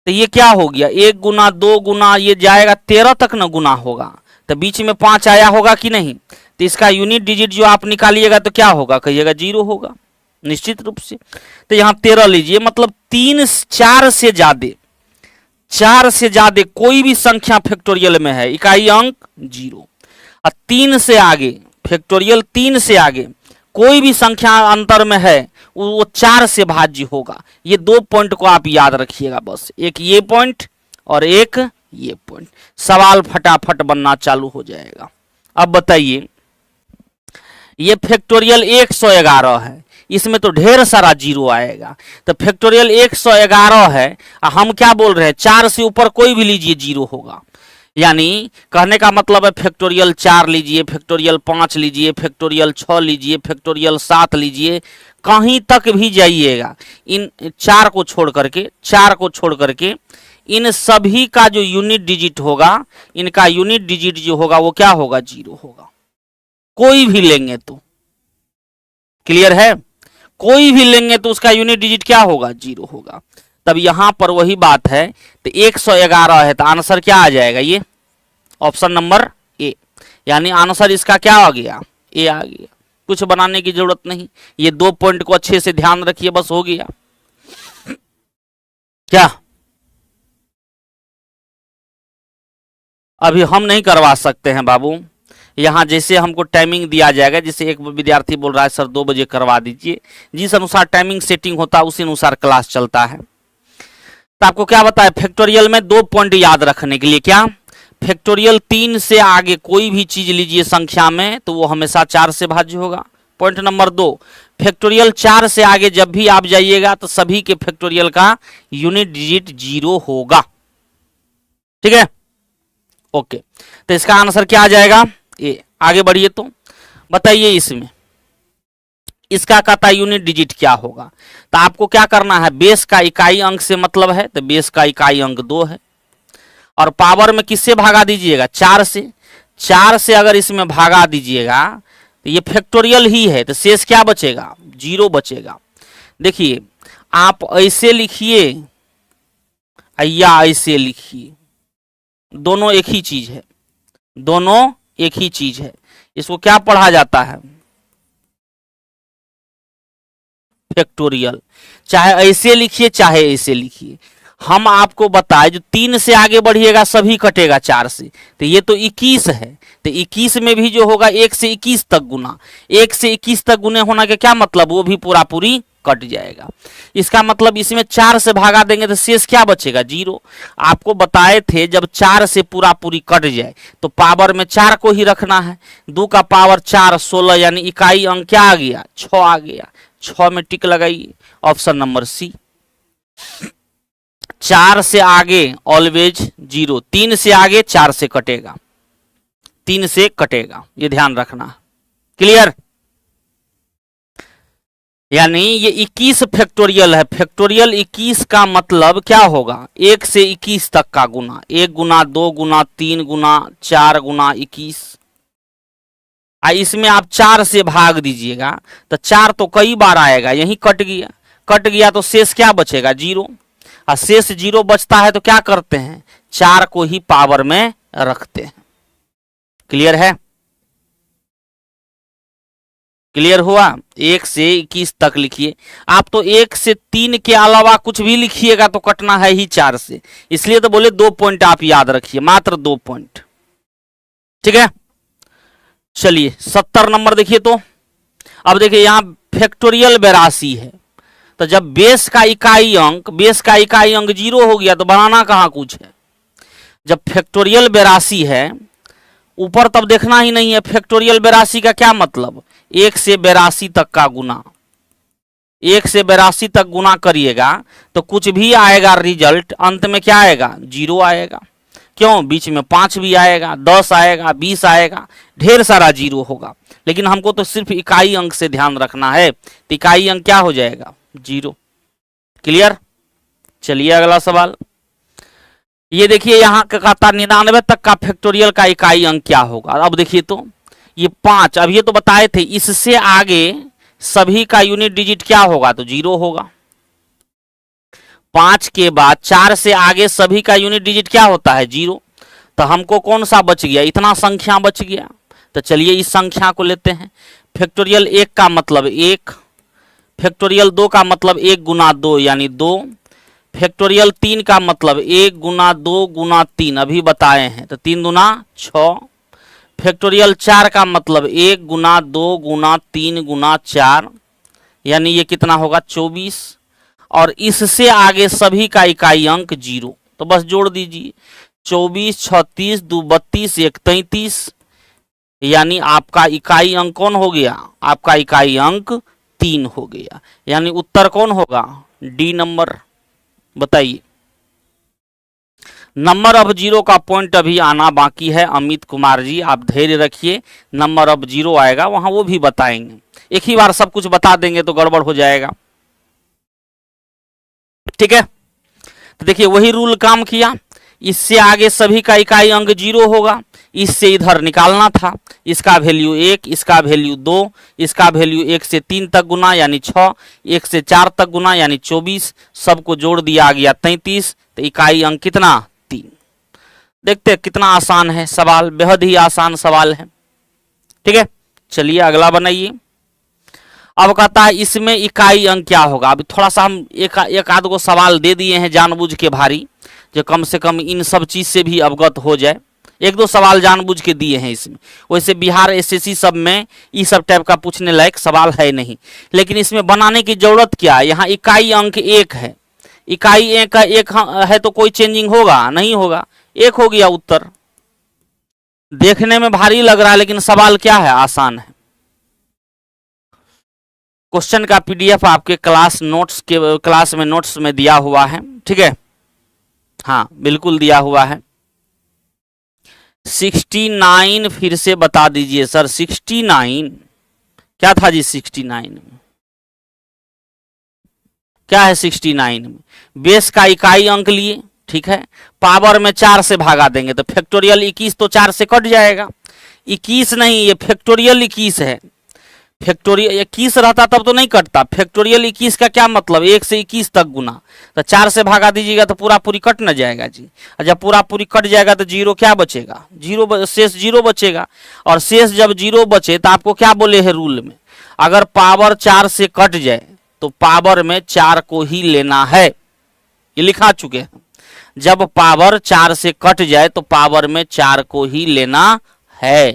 तो ये क्या हो गया? 1 गुना 2 गुना ये जाएगा 13 तक ना गुना होगा, तो बीच में 5 आया होगा कि नहीं? तो इसका यूनिट डिजिट जो आप निकालिएगा तो क्या होगा? कहिएगा 0 होगा निश्चित रूप से। तो यहां 13 लीजिए, मतलब 4 से ज्यादा, 4 से ज्यादा कोई भी संख्या फैक्टोरियल में है, इकाई अंक 0। और 3 से आगे, फैक्टोरियल 3 से आगे कोई भी संख्या अंतर में है वो 4 से भाज्य होगा। ये 2 पॉइंट को आप याद रखिएगा बस, एक ये पॉइंट और एक ये पॉइंट। सवाल फटाफट बनना चालू हो जाएगा। अब बताइए, ये फैक्टोरियल 111 है, इसमें तो ढेर सारा 0 आएगा। तो फैक्टोरियल 111 है, हम क्या बोल रहे हैं? 4 से ऊपर कोई भी लीजिए 0 होगा। यानी कहने का मतलब है फैक्टोरियल 4 लीजिए, फैक्टोरियल 5 लीजिए, फैक्टोरियल 6 लीजिए, फैक्टोरियल 7 लीजिए, कहीं तक भी जाइएगा, इन 4 को छोड़ करके, 4 को छोड़ करके इन सभी का जो यूनिट डिजिट होगा, इनका यूनिट डिजिट जो होगा वो क्या होगा? 0 होगा। कोई भी लेंगे तो, क्लियर है? कोई भी लेंगे तो उसका यूनिट डिजिट क्या होगा? 0 होगा। तब यहां पर वही बात है, तो 111 है तो आंसर क्या आ जाएगा? ये ऑप्शन नंबर ए, यानी आंसर इसका क्या आ गया? ए आ गया। कुछ बनाने की जरूरत नहीं, ये 2 पॉइंट को अच्छे से ध्यान रखिए, बस हो गया। क्या अभी हम नहीं करवा सकते हैं बाबू? यहाँ जैसे हमको टाइमिंग दिया जाएगा, जैसे एक विद्यार्थी बोल रहा है सर 2 बजे करवा दीजिए, जिस अनुसार टाइमिंग सेटिंग होता है उसी अनुसार क्लास चलता है। तो आपको क्या बताया फैक्टोरियल में 2 पॉइंट याद रखने के लिए, क्या फैक्टोरियल 3 से आगे कोई भी चीज लीजिए संख्या में तो वो हमेशा 4 से भाज्य होगा। पॉइंट नंबर 2, फैक्टोरियल 4 से आगे जब भी आप जाइएगा तो सभी के फैक्टोरियल का यूनिट डिजिट 0 होगा। ठीक है, ओके, तो इसका आंसर क्या आ जाएगा ए। आगे बढ़िए तो बताइए इसमें इसका कहता यूनिट डिजिट क्या होगा। तो आपको क्या करना है, बेस का इकाई अंक से मतलब है तो बेस का इकाई अंक 2 है और पावर में किससे भागा दीजिएगा 4 से। 4 से अगर इसमें भागा दीजिएगा तो ये फैक्टोरियल ही है तो शेष क्या बचेगा 0 बचेगा। देखिए आप ऐसे लिखिए या ऐसे लिखिए, दोनों एक ही चीज है, दोनों एक ही चीज है। इसको क्या पढ़ा जाता है फैक्टोरियल। चाहे ऐसे लिखिए चाहे ऐसे लिखिए, हम आपको बताए जो 3 से आगे बढ़िएगा सभी कटेगा 4 से, तो ये तो 21 है, तो 21 में भी जो होगा 1 से 21 तक गुना, 1 से 21 तक गुने होना के क्या मतलब वो भी पूरा पूरी कट जाएगा। इसका मतलब इसमें 4 से भागा देंगे तो शेष क्या बचेगा 0। आपको बताए थे जब 4 से पूरा पूरी कट जाए तो पावर में 4 को ही रखना है। 2 का पावर 4 16, यानी इकाई अंक क्या आ गया 6 आ गया। 6 में टिक लगाइए, ऑप्शन नंबर सी। 4 से आगे ऑलवेज 0, 3 से आगे 4 से कटेगा, 3 से कटेगा, ये ध्यान रखना। क्लियर, यानी ये 21 फैक्टोरियल है। फैक्टोरियल 21 का मतलब क्या होगा 1 से 21 तक का गुना, 1 गुना 2 गुना 3 गुना 4 गुना 21। इसमें आप 4 से भाग दीजिएगा तो 4 तो कई बार आएगा, यही कट गया तो शेष क्या बचेगा 0। और शेष 0 बचता है तो क्या करते हैं 4 को ही पावर में रखते हैं। क्लियर है, क्लियर हुआ। 1 से 21 तक लिखिए। आप तो 1 से 3 के अलावा कुछ भी लिखिएगा तो कटना है ही 4 से, इसलिए तो बोले 2 पॉइंट आप याद रखिए, मात्र 2 पॉइंट। ठीक है, चलिए 70 नंबर देखिए। तो अब देखिए यहां फैक्टोरियल 82 है, तो जब बेस का इकाई अंक 0 हो गया तो बनाना कहां कुछ है। जब फैक्टोरियल 82 है ऊपर तब देखना ही नहीं है। फैक्टोरियल 82 का क्या मतलब 1 से 82 तक का गुना, 1 से 82 तक गुना करिएगा तो कुछ भी आएगा रिजल्ट अंत में क्या आएगा 0 आएगा। क्यों, बीच में 5 भी आएगा, 10 आएगा, 20 आएगा, ढेर सारा 0 होगा। लेकिन हमको तो सिर्फ इकाई अंक से ध्यान रखना है, तो इकाई अंक क्या हो जाएगा 0। क्लियर, चलिए अगला सवाल। ये देखिए यहां का कहता 99 तक का फैक्टोरियल का इकाई अंक क्या होगा। अब देखिए तो ये 5, अब ये तो बताए थे इससे आगे सभी का यूनिट डिजिट क्या होगा तो 0 होगा। 5 के बाद 4 से आगे सभी का यूनिट डिजिट क्या होता है 0। तो हमको कौन सा बच गया, इतना संख्या बच गया। तो चलिए इस संख्या को लेते हैं। फैक्टोरियल 1 का मतलब 1, फैक्टोरियल 2 का मतलब 1 गुना 2 यानी 2, फैक्टोरियल 3 का मतलब 1 गुना 2 गुना 3 अभी बताए हैं तो 3 गुना 6, फैक्टोरियल 4 का मतलब 1 गुना 2 गुना 3 गुना 4 यानी ये कितना होगा 24, और इससे आगे सभी का इकाई अंक 0। तो बस जोड़ दीजिए 24 36 2 32 1 33, यानी आपका इकाई अंक कौन हो गया, आपका इकाई अंक 3 हो गया। यानी उत्तर कौन होगा डी नंबर। बताइए, नंबर ऑफ 0 का पॉइंट अभी आना बाकी है। अमित कुमार जी आप धैर्य रखिए, नंबर ऑफ 0 आएगा वहां, वो भी बताएंगे। एक ही बार सब कुछ बता देंगे तो गड़बड़ हो जाएगा। ठीक है, तो देखिए वही रूल काम किया। इससे आगे सभी का इकाई अंक 0 होगा, इससे इधर निकालना था। इसका वैल्यू 1, इसका वैल्यू 2, इसका वैल्यू 1 से 3 तक गुना यानी 6, 1 से 4 तक गुना यानी 24, सबको जोड़ दिया आ गया 33। तो इकाई अंक कितना 3। देखते कितना आसान है सवाल, बेहद ही आसान सवाल है। ठीक है, चलिए अगला बनाइए। अब कहता है इसमें इकाई अंक क्या होगा। अभी थोड़ा सा हम एक आध को सवाल दे दिए हैं जानबूझ के भारी, जो कम से कम इन सब चीज से भी अवगत हो जाए। 1-2 सवाल जानबूझ के दिए हैं इसमें। वैसे बिहार एसएससी सब में ये सब टाइप का पूछने लायक सवाल है नहीं, लेकिन इसमें बनाने की जरूरत क्या है। यहाँ इकाई अंक 1 है, इकाई एक का एक है तो कोई चेंजिंग होगा नहीं होगा, एक हो गया उत्तर। देखने में भारी लग रहा है लेकिन सवाल क्या है, आसान है। क्वेश्चन का पीडीएफ आपके क्लास में नोट्स में दिया हुआ है, ठीक है, हाँ बिल्कुल दिया हुआ है। 69 फिर से बता दीजिए सर, 69 क्या था जी? 69 क्या है? 69 में बेस का इकाई अंक लिए, ठीक है, पावर में 4 से भागा देंगे तो फैक्टोरियल 21 तो 4 से कट जाएगा। 21 नहीं, ये फैक्टोरियल 21 है। फैक्टोरियल 21 रहता तब तो नहीं कटता। फैक्टोरियल 21 का क्या मतलब, 1 से 21 तक गुना, तो 4 से भागा दीजिएगा तो पूरा पूरी कट न जाएगा जी। और जब पूरा पूरी कट जाएगा तो जीरो क्या बचेगा? जीरो, शेष जीरो बचेगा। और शेष जब जीरो बचे तो आपको क्या बोले हैं रूल में, अगर पावर 4 से कट जाए तो पावर में 4 को ही लेना है, ये लिखा चुके हैं। जब पावर 4 से कट जाए तो पावर में 4 को ही लेना है।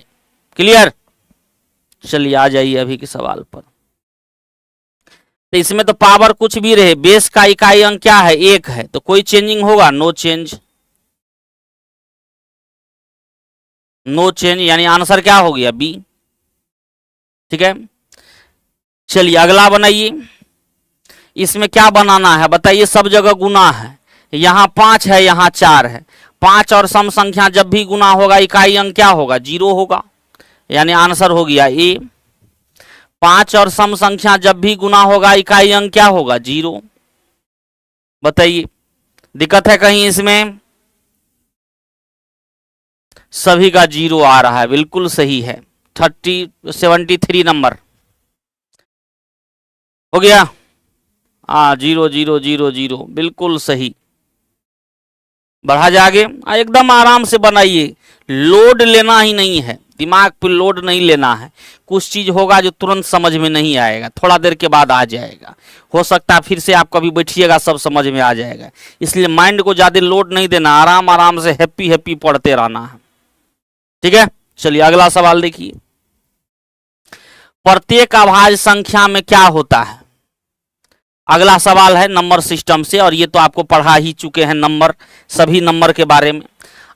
क्लियर? चलिए आ जाइए अभी के सवाल पर। तो इसमें तो पावर कुछ भी रहे, बेस का इकाई अंक क्या है? 1 है, तो कोई चेंजिंग होगा? नो चेंज, नो चेंज, यानी आंसर क्या हो गया? बी। ठीक है, चलिए अगला बनाइए। इसमें क्या बनाना है बताइए? सब जगह गुना है, यहां 5 है यहां 4 है। 5 और सम संख्या जब भी गुना होगा इकाई अंक क्या होगा? 0 होगा, यानी आंसर हो गया ए। 5 और सम संख्या जब भी गुना होगा इकाई अंक क्या होगा? 0। बताइए दिक्कत है कहीं इसमें? सभी का 0 आ रहा है, बिल्कुल सही है। 73 नंबर हो गया। 0 0 0 0 बिल्कुल सही। बढ़ा जाए आगे, एकदम आराम से बनाइए, लोड लेना ही नहीं है, दिमाग पे लोड नहीं लेना है। कुछ चीज होगा जो तुरंत समझ में नहीं आएगा, थोड़ा देर के बाद आ जाएगा। हो सकता है फिर से आप कभी बैठिएगा सब समझ में आ जाएगा। इसलिए माइंड को ज्यादा लोड नहीं देना, आराम आराम से हैप्पी हैप्पी पढ़ते रहना है। ठीक है, चलिए अगला सवाल देखिए। प्रत्येक अभाज्य संख्या में क्या होता है? अगला सवाल है नंबर सिस्टम से, और ये तो आपको पढ़ा ही चुके हैं नंबर, सभी नंबर के बारे में।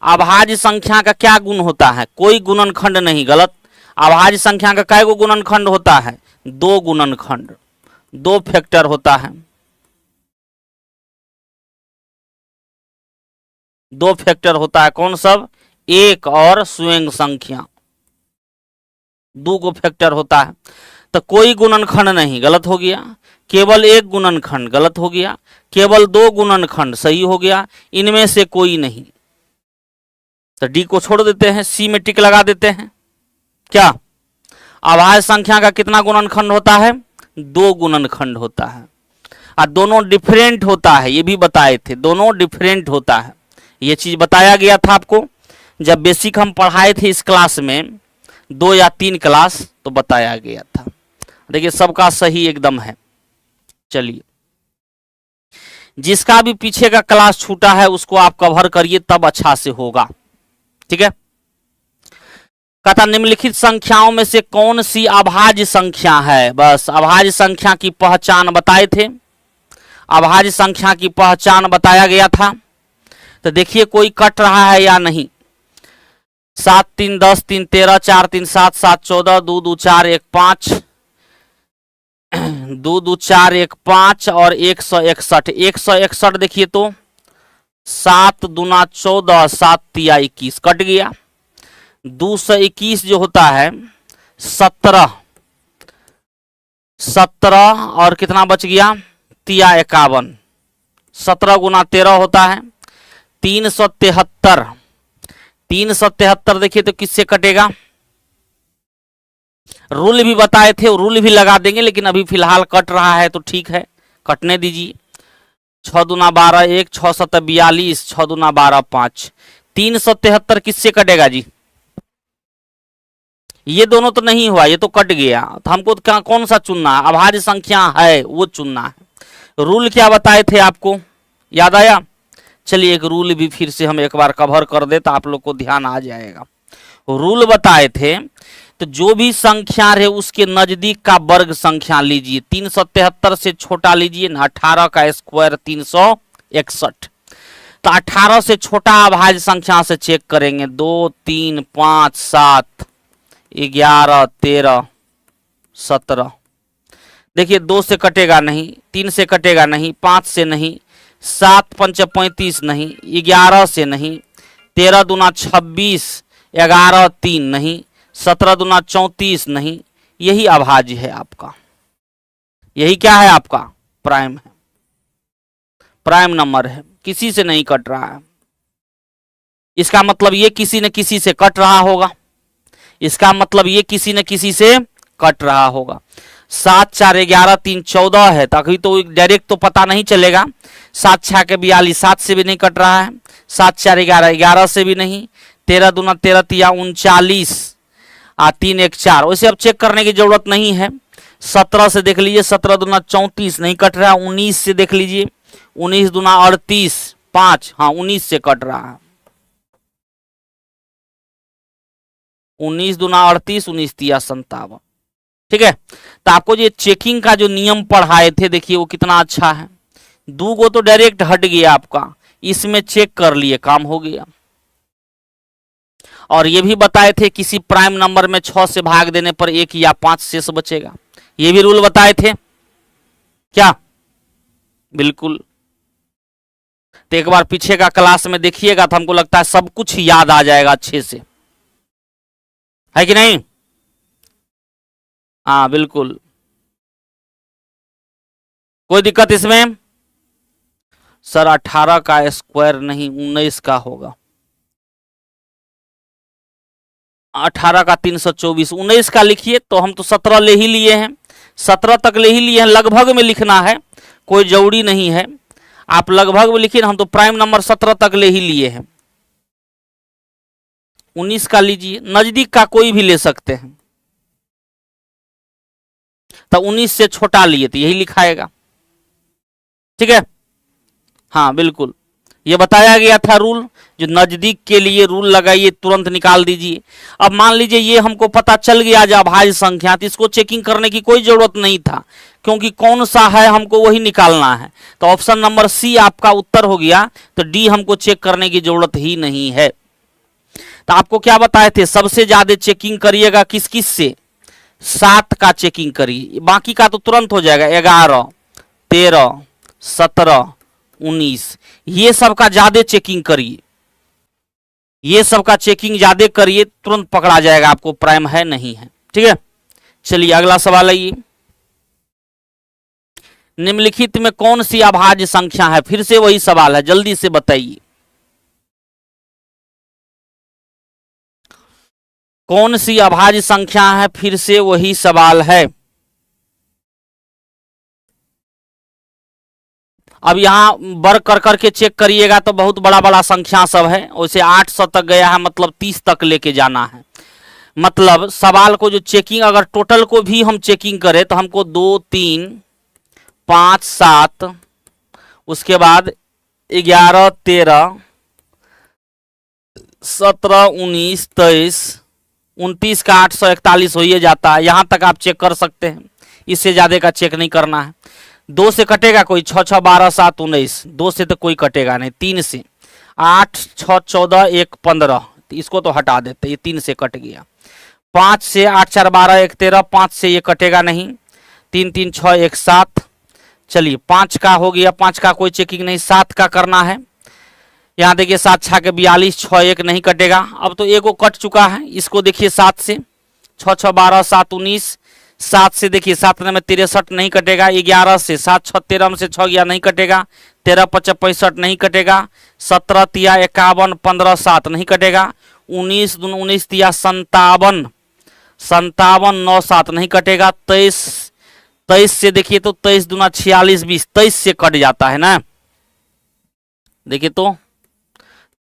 अभाज्य संख्या का क्या गुण होता है? कोई गुणनखंड नहीं, गलत। अभाज्य संख्या का कै गो गुणनखंड होता है? 2 गुणनखंड, 2 फैक्टर होता है। 2 फैक्टर होता है, कौन सब? एक और स्वयं संख्या, 2 को फैक्टर होता है। तो कोई गुणनखंड नहीं, गलत हो गया। केवल एक गुणनखंड, गलत हो गया। केवल 2 गुणनखंड, सही हो गया। इनमें से कोई नहीं, तो डी को छोड़ देते हैं, सी में टिक लगा देते हैं। क्या अभाज्य संख्या का कितना गुणनखंड होता है? 2 गुणनखंड होता है, और दोनों डिफरेंट होता है, ये भी बताए थे, दोनों डिफरेंट होता है। ये चीज बताया गया था आपको जब बेसिक हम पढ़ाए थे इस क्लास में, 2 या 3 क्लास, तो बताया गया था। देखिए सबका सही एकदम है। चलिए जिसका भी पीछे का क्लास छूटा है उसको आप कवर करिए, तब अच्छा से होगा। ठीक है, कहता निम्नलिखित संख्याओं में से कौन सी अभाज्य संख्या है? बस अभाज्य संख्या की पहचान बताए थे, अभाज्य संख्या की पहचान बताया गया था। तो देखिए कोई कट रहा है या नहीं। 7 3 10 3 13 4 3 7 7 14 2 2 4 1 5 2 2 4 1 5 और 161। 161 देखिए तो 7 दूना 14 7 तिया 21 कट गया। 221 जो होता है 17 और कितना बच गया? तिया 51। 17 गुना 13 होता है 373। 373 देखिए तो किससे कटेगा? रूल भी बताए थे, रूल भी लगा देंगे, लेकिन अभी फिलहाल कट रहा है तो ठीक है, कटने दीजिए। 6 दूना 12 1, 6 7 42, 6 दूना 12 5। 373 किससे कटेगा जी? ये दोनों तो नहीं हुआ, ये तो कट गया। तो हमको क्या कौन सा चुनना है? अभाज्य संख्या है वो चुनना है। रूल क्या बताए थे आपको, याद आया? चलिए एक रूल भी फिर से हम एक बार कवर कर दे तो आप लोग को ध्यान आ जाएगा। रूल बताए थे तो जो भी संख्या रहे उसके नजदीक का वर्ग संख्या लीजिए। 373 से छोटा लीजिए ना, 18 का स्क्वायर 373। 61। तो 18 से छोटा अभाज्य संख्या से चेक करेंगे। 2, 3, 5, 7, 11, 13, 17। देखिए 2 से कटेगा नहीं, 3 से कटेगा नहीं, 5 से नहीं, 7 5 35 नहीं, 11 से नहीं, 13 दूना 26, 11 3 नहीं, 17 दूना 34 नहीं। यही अभाज्य है आपका, यही क्या है आपका प्राइम है, प्राइम नंबर है, किसी से नहीं कट रहा है। इसका मतलब ये किसी न किसी से कट रहा होगा, इसका मतलब ये किसी न किसी से कट रहा होगा। 7 4 11 3 14 है, तभी तो डायरेक्ट तो पता नहीं चलेगा। 7 6 के 42, 7 से भी नहीं कट रहा है। 7 4 11, 11 से भी नहीं। 13 दूना 13 तिया 39, 3 1 4। वैसे अब चेक करने की जरूरत नहीं है। 17 से देख लीजिए, 17 दूना 34 नहीं कट रहा। 19 से देख लीजिए, 19 दूना 38, 5, हाँ 19 से कट रहा है। 19 दूना 38, 19 तिया 57। ठीक है, तो आपको ये चेकिंग का जो नियम पढ़ाए थे, देखिए वो कितना अच्छा है। 2 गो तो डायरेक्ट हट गया आपका, इसमें चेक कर लिए, काम हो गया। और ये भी बताए थे किसी प्राइम नंबर में 6 से भाग देने पर 1 या 5 शेष बचेगा, ये भी रूल बताए थे क्या? बिल्कुल। तो एक बार पीछे का क्लास में देखिएगा तो हमको लगता है सब कुछ याद आ जाएगा अच्छे से, है कि नहीं? हाँ बिल्कुल, कोई दिक्कत इसमें? सर 18 का स्क्वायर नहीं, 19 का होगा। 18 का 324, 19 का लिखिए। तो हम तो 17 ले ही लिए हैं, 17 तक ले ही लिए हैं। लगभग में लिखना है, कोई जरूरी नहीं है। आप लगभग में लिखिए, हम तो प्राइम नंबर 17 तक ले ही लिए हैं। 19 का लीजिए, नजदीक का कोई भी ले सकते हैं। तो 19 से छोटा लिए तो यही लिखाएगा। ठीक है, हाँ बिल्कुल, ये बताया गया था रूल। जो नजदीक के लिए रूल लगाइए, तुरंत निकाल दीजिए। अब मान लीजिए ये हमको पता चल गया जो अभाज्य संख्या, तो इसको चेकिंग करने की कोई जरूरत नहीं था, क्योंकि कौन सा है हमको वही निकालना है। तो ऑप्शन नंबर सी आपका उत्तर हो गया। तो डी हमको चेक करने की जरूरत ही नहीं है। तो आपको क्या बताए थे, सबसे ज्यादा चेकिंग करिएगा किस किस से? 7 का चेकिंग करिए, बाकी का तो तुरंत हो जाएगा। 11, 13, 17, 19, ये सब का ज्यादा चेकिंग करिए, ये सब का चेकिंग ज्यादा करिए, तुरंत पकड़ा जाएगा आपको प्राइम है नहीं है। ठीक है, चलिए अगला सवाल आइए। निम्नलिखित में कौन सी अभाज्य संख्या है? फिर से वही सवाल है, जल्दी से बताइए। कौन सी अभाज्य संख्या है? फिर से वही सवाल है। अब यहाँ वर्क कर करके चेक करिएगा तो बहुत बड़ा बड़ा संख्या सब है। वैसे 800 तक गया है, मतलब 30 तक लेके जाना है। मतलब सवाल को जो चेकिंग, अगर टोटल को भी हम चेकिंग करें तो हमको 2 3 5 7, उसके बाद 11 13 17 19 23 29 का 841 हो ही जाता है। यहां तक आप चेक कर सकते हैं, इससे ज्यादा का चेक नहीं करना है। 2 से कटेगा कोई? 6 6 12 7 19, 2 से तो कोई कटेगा नहीं। 3 से 8 6 14 1 15, तो इसको तो हटा देते, ये 3 से कट गया। 5 से 8 4 12 1 13, 5 से ये कटेगा नहीं। 3 3 6 1 7, चलिए 5 का हो गया, 5 का कोई चेकिंग नहीं। 7 का करना है, यहाँ देखिए 7 6 के 42, 6 1 नहीं कटेगा। अब तो एक कट चुका है, इसको देखिए 7 से 6 6 12 7 19, 7 से देखिए 7 में 63 नहीं कटेगा। 11 से 7 6 13 से 6 गया नहीं कटेगा। 13 5 65 नहीं कटेगा। 17 तिया 51, 15 7 नहीं कटेगा। 19 दून 19 तिया 57, 57 9 7 नहीं कटेगा। 23 से देखिए तो 23 दूना 46 20, 23 से कट जाता है ना। देखिए तो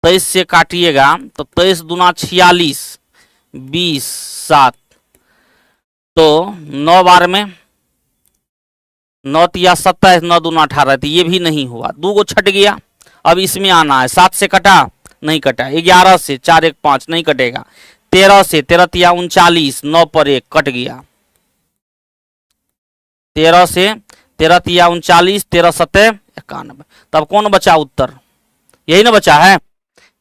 23 से काटिएगा तो 23 दूना 46 20 7, तो 9 बार में 9 तिया 27, 9 दूना 18, तो ये भी नहीं हुआ। 2 गो छट गया। अब इसमें आना है। 7 से कटा नहीं कटा। 11 से 4 1 5 नहीं कटेगा। 13 से 13 तिया 39, 9 पर 1 कट गया। 13 से 13 तिया 39, 13 7 91। तब कौन बचा उत्तर? यही ना बचा है।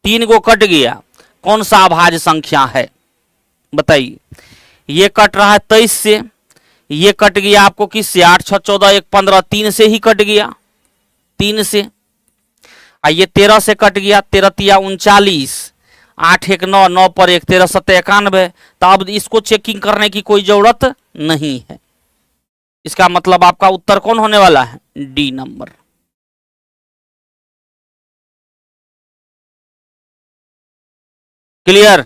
3 को कट गया, कौन सा अभाज्य संख्या है बताइए? ये कट रहा है 23 से, ये कट गया आपको किससे? 8 6 14 1 15, 3 से ही कट गया, 3 से। ये 13 से कट गया, 13 तिया 39, 8 1 9, 9 पर 1, 13 7 91। तो अब इसको चेकिंग करने की कोई जरूरत नहीं है। इसका मतलब आपका उत्तर कौन होने वाला है? D number. क्लियर?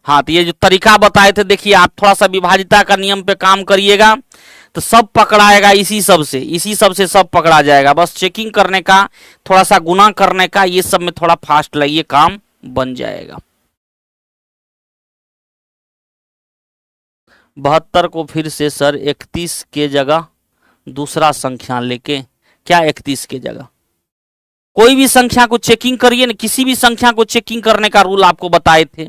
हाँ, तो ये जो तरीका बताए थे, देखिए आप थोड़ा सा विभाजिता का नियम पे काम करिएगा तो सब पकड़ाएगा, इसी सब से सब पकड़ा जाएगा। बस चेकिंग करने का, थोड़ा सा गुना करने का, ये सब में थोड़ा फास्ट लगिए, काम बन जाएगा। 72 को फिर से सर 31 के जगह दूसरा संख्या लेके, क्या 31 के जगह? कोई भी संख्या को चेकिंग करिए ना, किसी भी संख्या को चेकिंग करने का रूल आपको बताए थे।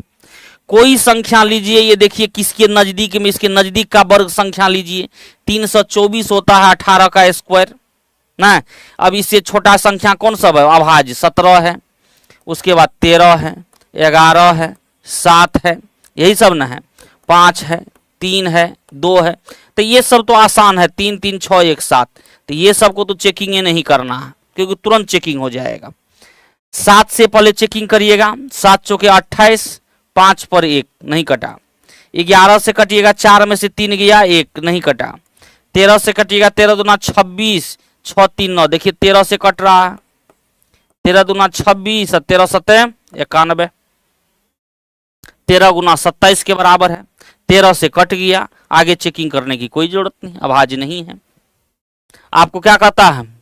कोई संख्या लीजिए, ये देखिए किसके नजदीक में, इसके नजदीक का वर्ग संख्या लीजिए, 324 होता है 18 का स्क्वायर ना। अब इससे छोटा संख्या कौन सा है? अभाज्य 17 है, उसके बाद 13 है, 11 है, 7 है, यही सब ना है, 5 है, 3 है, 2 है। तो ये सब तो आसान है, 3 3 6 1 7। तो ये सब को तो चेकिंग नहीं करना है, क्योंकि तुरंत चेकिंग हो जाएगा। 7 से पहले चेकिंग करिएगा, 7 चौके 28, 5 पर 1 नहीं कटा। 11 से कटिएगा, 4 में से 3 गया, 1 नहीं कटा। 13 से कटिएगा, 13 दूना 26, 6 3 9, देखिए 13 से कट रहा है, 13 दूना 26, 13 7 91, 13 गुना 27 के बराबर है। 13 से कट गया, आगे चेकिंग करने की कोई जरूरत नहीं, अभाज्य नहीं है। आपको क्या कहता है?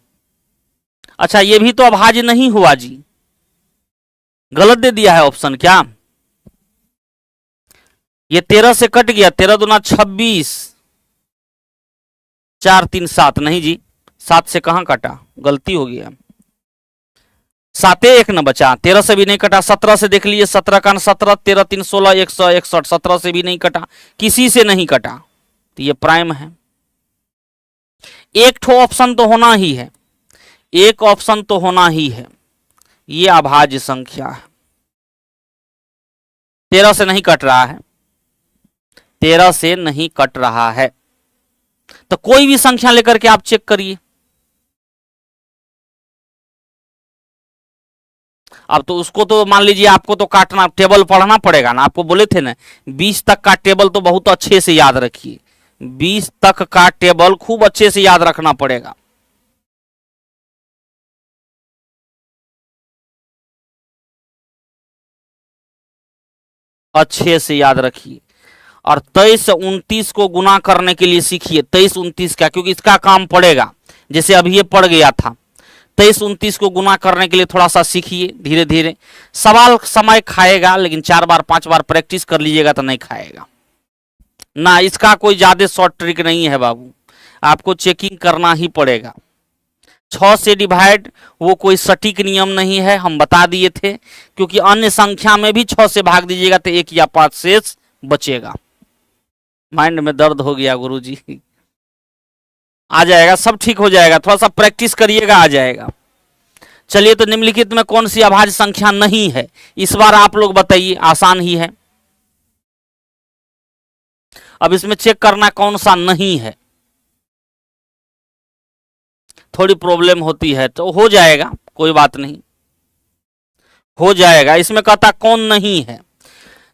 अच्छा, ये भी तो अभाज्य नहीं हुआ जी, गलत दे दिया है ऑप्शन क्या? ये 13 से कट गया, 13 दूना 26, 4 3 7, नहीं जी, 7 से कहां कटा, गलती हो गया। 7 1 न बचा, 13 से भी नहीं कटा। 17 से देख लीजिए, 17 का 17, 13 3 16 161, 17 से भी नहीं कटा, किसी से नहीं कटा, तो ये प्राइम है। एक ठो ऑप्शन तो होना ही है, एक ऑप्शन तो होना ही है, ये अभाज्य संख्या है। 13 से नहीं कट रहा है, 13 से नहीं कट रहा है, तो कोई भी संख्या लेकर के आप चेक करिए। अब तो उसको तो मान लीजिए आपको तो काटना, टेबल पढ़ना पड़ेगा ना, आपको बोले थे ना 20 तक का टेबल तो बहुत अच्छे से याद रखिए, 20 तक का टेबल खूब अच्छे से याद रखना पड़ेगा। अच्छे से याद रखिए, और 23 29 को गुना करने के लिए सीखिए, 23 29 का, क्योंकि इसका काम पड़ेगा, जैसे अभी ये पड़ गया था। 23 29 को गुना करने के लिए थोड़ा सा सीखिए, धीरे धीरे। सवाल समय खाएगा, लेकिन 4 बार 5 बार प्रैक्टिस कर लीजिएगा तो नहीं खाएगा ना। इसका कोई ज्यादा शॉर्ट ट्रिक नहीं है बाबू, आपको चेकिंग करना ही पड़ेगा। 6 से डिवाइड वो कोई सटीक नियम नहीं है, हम बता दिए थे, क्योंकि अन्य संख्या में भी 6 से भाग दीजिएगा तो 1 या 5 शेष बचेगा। माइंड में दर्द हो गया गुरुजी, आ जाएगा, सब ठीक हो जाएगा, थोड़ा सा प्रैक्टिस करिएगा, आ जाएगा। चलिए, तो निम्नलिखित में कौन सी अभाज्य संख्या नहीं है, इस बार आप लोग बताइए, आसान ही है। अब इसमें चेक करना कौन सा नहीं है, थोड़ी प्रॉब्लम होती है तो हो जाएगा, कोई बात नहीं, हो जाएगा। इसमें कहता कौन नहीं है,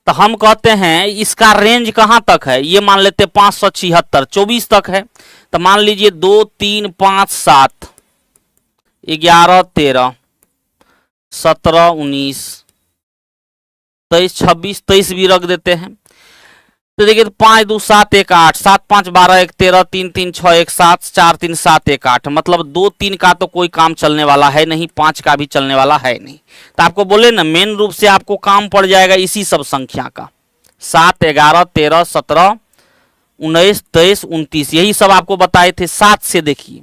तो हम कहते हैं इसका रेंज कहां तक है, ये मान लेते 576, 24 तक है, तो मान लीजिए 2 3 5 7 11 13 17 19 23 26, 23 भी रख देते हैं। तो देखिए, 5 2 7 1 8, 7 5 12 1 13, 3 3 6 1 7, 4 3 7 1 8, मतलब 2 3 का तो कोई काम चलने वाला है नहीं, 5 का भी चलने वाला है नहीं। तो आपको बोले ना, मेन रूप से आपको काम पड़ जाएगा इसी सब संख्या का, 7 11 13 17 19 23 29, यही सब आपको बताए थे। 7 से देखिए,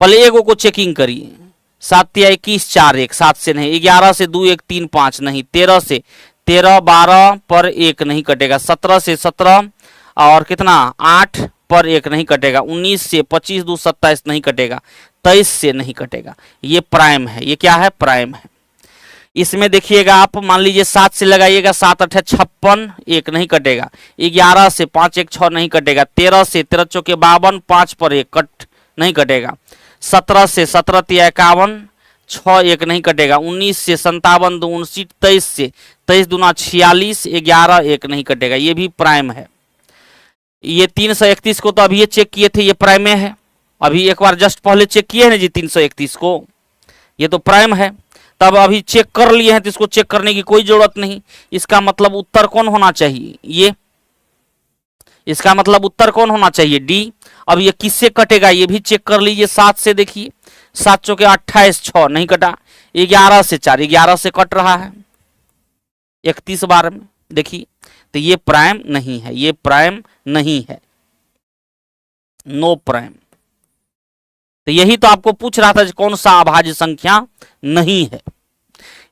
पहले एगो को चेकिंग करिए, 7 या 21 4 1, 7 से नहीं, 11 से 2 1 3 5 नहीं, 13 से 13 12 पर 1 नहीं कटेगा, 17 से 17 और कितना 8 पर 1 नहीं कटेगा, 19 से 25 2 27 नहीं कटेगा, 23 से नहीं कटेगा। ये प्राइम है। ये क्या है? प्राइम है। इसमें देखिएगा आप, मान लीजिए 7 से लगाइएगा, 7 8 56, 1 नहीं कटेगा, 11 से 5 1 6 नहीं कटेगा, 13 से 13 चौके 52, 5 पर 1 कट नहीं कटेगा, 17 से 17 3 51, 6 1 नहीं कटेगा, 19 से 57 2 59, 23 से 23 दूना 46, 11 1 नहीं कटेगा। ये भी प्राइम है। ये 331 को तो अभी ये चेक किए थे, ये प्राइम में है। अभी एक बार जस्ट पहले चेक किए हैं जी 331 को, ये तो प्राइम है। तब अभी चेक कर लिए हैं तो इसको चेक करने की कोई जरूरत नहीं। इसका मतलब उत्तर कौन होना चाहिए? ये। इसका मतलब उत्तर कौन होना चाहिए? डी। अब ये किससे कटेगा ये भी चेक कर लीजिए। 7 से देखिए, 7 चौके 28, 6 नहीं कटा, 11 से 4, 11 से कट रहा है 31 बार में, देखिए। तो ये प्राइम नहीं है, ये प्राइम नहीं है, नो प्राइम। तो यही तो आपको पूछ रहा था कि कौन सा अभाज्य संख्या नहीं है।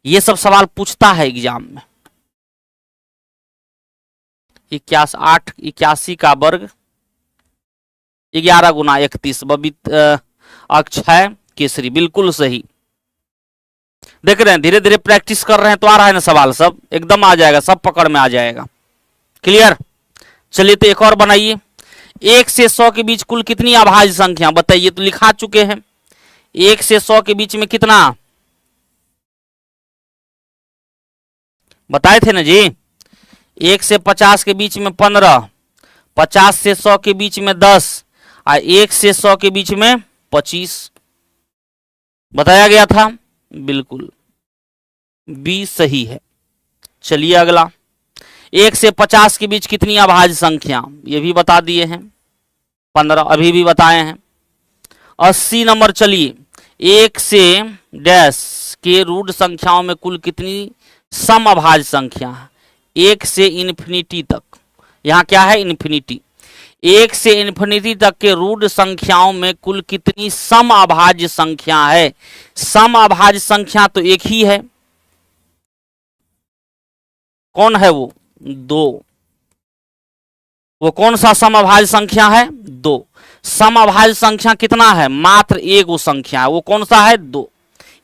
ये सब सवाल पूछता है एग्जाम में। 81 का वर्ग 11 गुना 31, अक्षय केसरी, बिल्कुल सही। देख रहे हैं, धीरे धीरे प्रैक्टिस कर रहे हैं तो आ रहा है ना सवाल, सब एकदम आ जाएगा, सब पकड़ में आ जाएगा। क्लियर? चलिए तो एक और बनाइए। 1 से 100 के बीच कुल कितनी अभाज्य संख्या बताइए? तो लिखा चुके हैं। 1 से 100 के बीच में कितना बताए थे ना जी? 1 से 50 के बीच में 15, 50 से 100 के बीच में 10 और 1 से 100 के बीच में 25 बताया गया था। बिल्कुल बी सही है। चलिए अगला, 1 से 50 के बीच कितनी अभाज्य संख्या, ये भी बता दिए हैं। 15 अभी भी बताए हैं। 80 नंबर। चलिए, 1 से डैश के रूट संख्याओं में कुल कितनी सम अभाज्य संख्या है? 1 से इन्फिनिटी तक, यहाँ क्या है? इन्फिनिटी। 1 से इन्फिनिटी तक के रूट संख्याओं में कुल कितनी सम अभाज्य संख्या है? सम अभाज्य संख्या तो एक ही है। कौन है वो? 2। वो कौन सा सम अभाज्य संख्या है? 2। सम अभाज्य संख्या कितना है? मात्र एक वो संख्या है। वो कौन सा है? 2।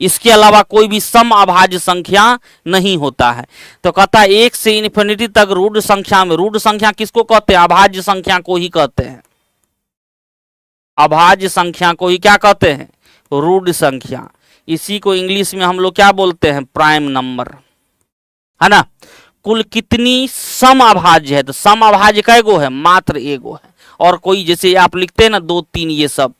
इसके अलावा कोई भी सम अभाज्य संख्या नहीं होता है। तो कहता है 1 से इन्फिनिटी तक रूट संख्या में, रूट संख्या किसको कहते हैं? अभाज्य संख्या को ही कहते हैं। अभाज्य संख्या को ही क्या कहते हैं? रूट संख्या। इसी को इंग्लिश में हम लोग क्या बोलते हैं? प्राइम नंबर, है ना। कुल कितनी सम अभाज्य है? तो सम अभाज्य कैगो है? मात्र एगो है। और कोई जैसे आप लिखते हैं ना 2 3, ये सब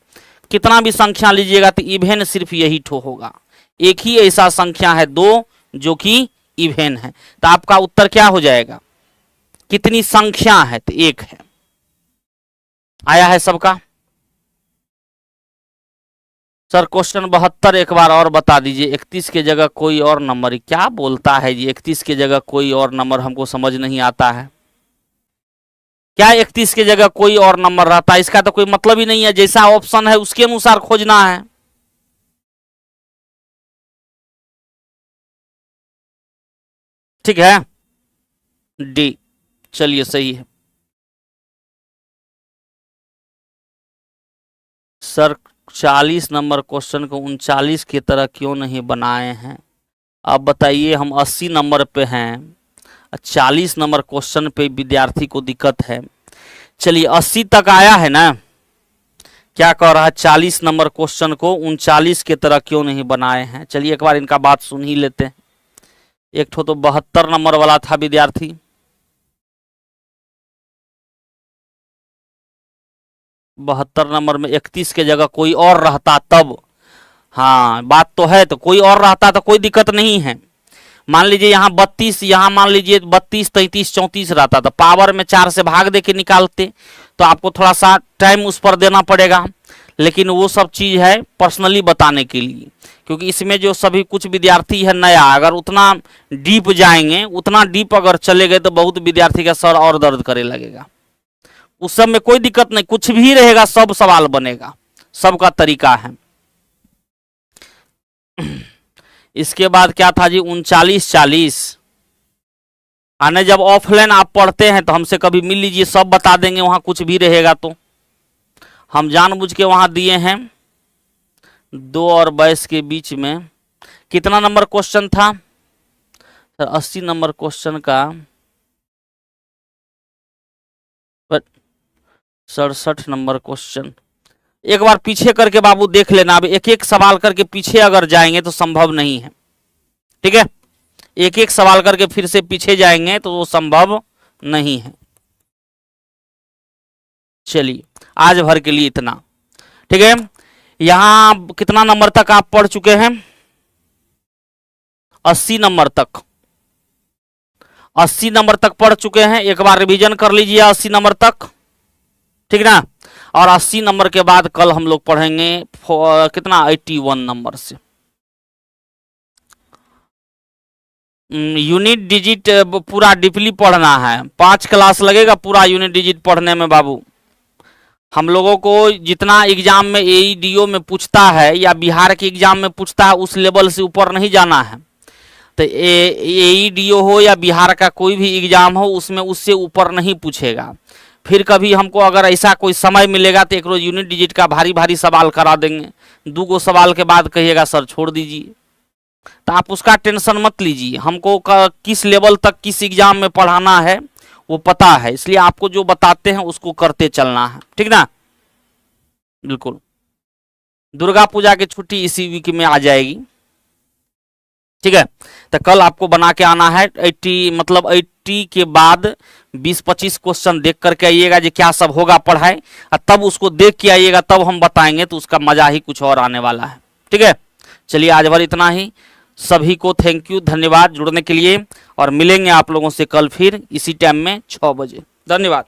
कितना भी संख्या लीजिएगा तो इवेन सिर्फ यही ठो होगा। एक ही ऐसा संख्या है 2 जो कि इवेन है। तो आपका उत्तर क्या हो जाएगा? कितनी संख्या है? तो 1 है। आया है सबका? सर क्वेश्चन 72 एक बार और बता दीजिए। 31 के जगह कोई और नंबर, क्या बोलता है जी? 31 के जगह कोई और नंबर हमको समझ नहीं आता है। क्या 31 के जगह कोई और नंबर रहता है? इसका तो कोई मतलब ही नहीं है। जैसा ऑप्शन है उसके अनुसार खोजना है। ठीक है, डी। चलिए सही है। सर 40 नंबर क्वेश्चन को 39 की तरह क्यों नहीं बनाए हैं? अब बताइए, हम 80 नंबर पे हैं, 40 नंबर क्वेश्चन पे विद्यार्थी को दिक्कत है। चलिए 80 तक आया है ना, क्या कह रहा है? 40 नंबर क्वेश्चन को 39 की तरह क्यों नहीं बनाए हैं? चलिए एक बार इनका बात सुन ही लेते हैं। एक ठो तो 72 नंबर वाला था विद्यार्थी, 72 नंबर में 31 के जगह कोई और रहता तब, हाँ बात तो है, तो कोई और रहता तो कोई दिक्कत नहीं है। मान लीजिए यहाँ 32, यहाँ मान लीजिए 32 33 34 रहता, तो पावर में 4 से भाग दे के निकालते, तो आपको थोड़ा सा टाइम उस पर देना पड़ेगा। लेकिन वो सब चीज़ है पर्सनली बताने के लिए, क्योंकि इसमें जो सभी कुछ विद्यार्थी है नया, अगर उतना डीप जाएंगे, उतना डीप अगर चले गए तो बहुत विद्यार्थी का सर और दर्द करे लगेगा। उस सब में कोई दिक्कत नहीं, कुछ भी रहेगा, सब सवाल बनेगा, सबका तरीका है। इसके बाद क्या था जी? 39 40। आने जब ऑफलाइन आप पढ़ते हैं तो हमसे कभी मिल लीजिए, सब बता देंगे, वहां कुछ भी रहेगा तो हम जानबूझ के वहां दिए हैं 2 और 22 के बीच में। कितना नंबर क्वेश्चन था सर? 80 नंबर क्वेश्चन का 67 नंबर क्वेश्चन। एक बार पीछे करके बाबू देख लेना। अब एक एक सवाल करके पीछे अगर जाएंगे तो संभव नहीं है, ठीक है। एक एक सवाल करके फिर से पीछे जाएंगे तो वो संभव नहीं है। चलिए आज भर के लिए इतना, ठीक है। यहां कितना नंबर तक आप पढ़ चुके हैं? 80 नंबर तक। 80 नंबर तक पढ़ चुके हैं। एक बार रिवीजन कर लीजिए 80 नंबर तक, ठीक ना। और 80 नंबर के बाद कल हम लोग पढ़ेंगे कितना 81 नंबर से। यूनिट डिजिट पूरा डीपली पढ़ना है। 5 क्लास लगेगा पूरा यूनिट डिजिट पढ़ने में बाबू। हम लोगों को जितना एग्जाम में एईडीओ में पूछता है या बिहार के एग्जाम में पूछता है उस लेवल से ऊपर नहीं जाना है। तो एईडीओ हो या बिहार का कोई भी एग्जाम हो उसमें उससे ऊपर नहीं पूछेगा। फिर कभी हमको अगर ऐसा कोई समय मिलेगा तो एक रोज यूनिट डिजिट का भारी भारी सवाल करा देंगे। 2 सवाल के बाद कहिएगा सर छोड़ दीजिए। तो आप उसका टेंशन मत लीजिए। हमको किस लेवल तक किस एग्जाम में पढ़ाना है वो पता है, इसलिए आपको जो बताते हैं उसको करते चलना है, ठीक ना। बिल्कुल। दुर्गा पूजा की छुट्टी इसी वीक में आ जाएगी, ठीक है। तो कल आपको बना के आना है 80 के बाद 20-25 क्वेश्चन देख करके आइएगा जो क्या सब होगा पढ़ाई, और तब उसको देख के आइएगा, तब हम बताएंगे तो उसका मजा ही कुछ और आने वाला है, ठीक है। चलिए आज भर इतना ही। सभी को थैंक यू, धन्यवाद जुड़ने के लिए, और मिलेंगे आप लोगों से कल फिर इसी टाइम में 6 बजे। धन्यवाद।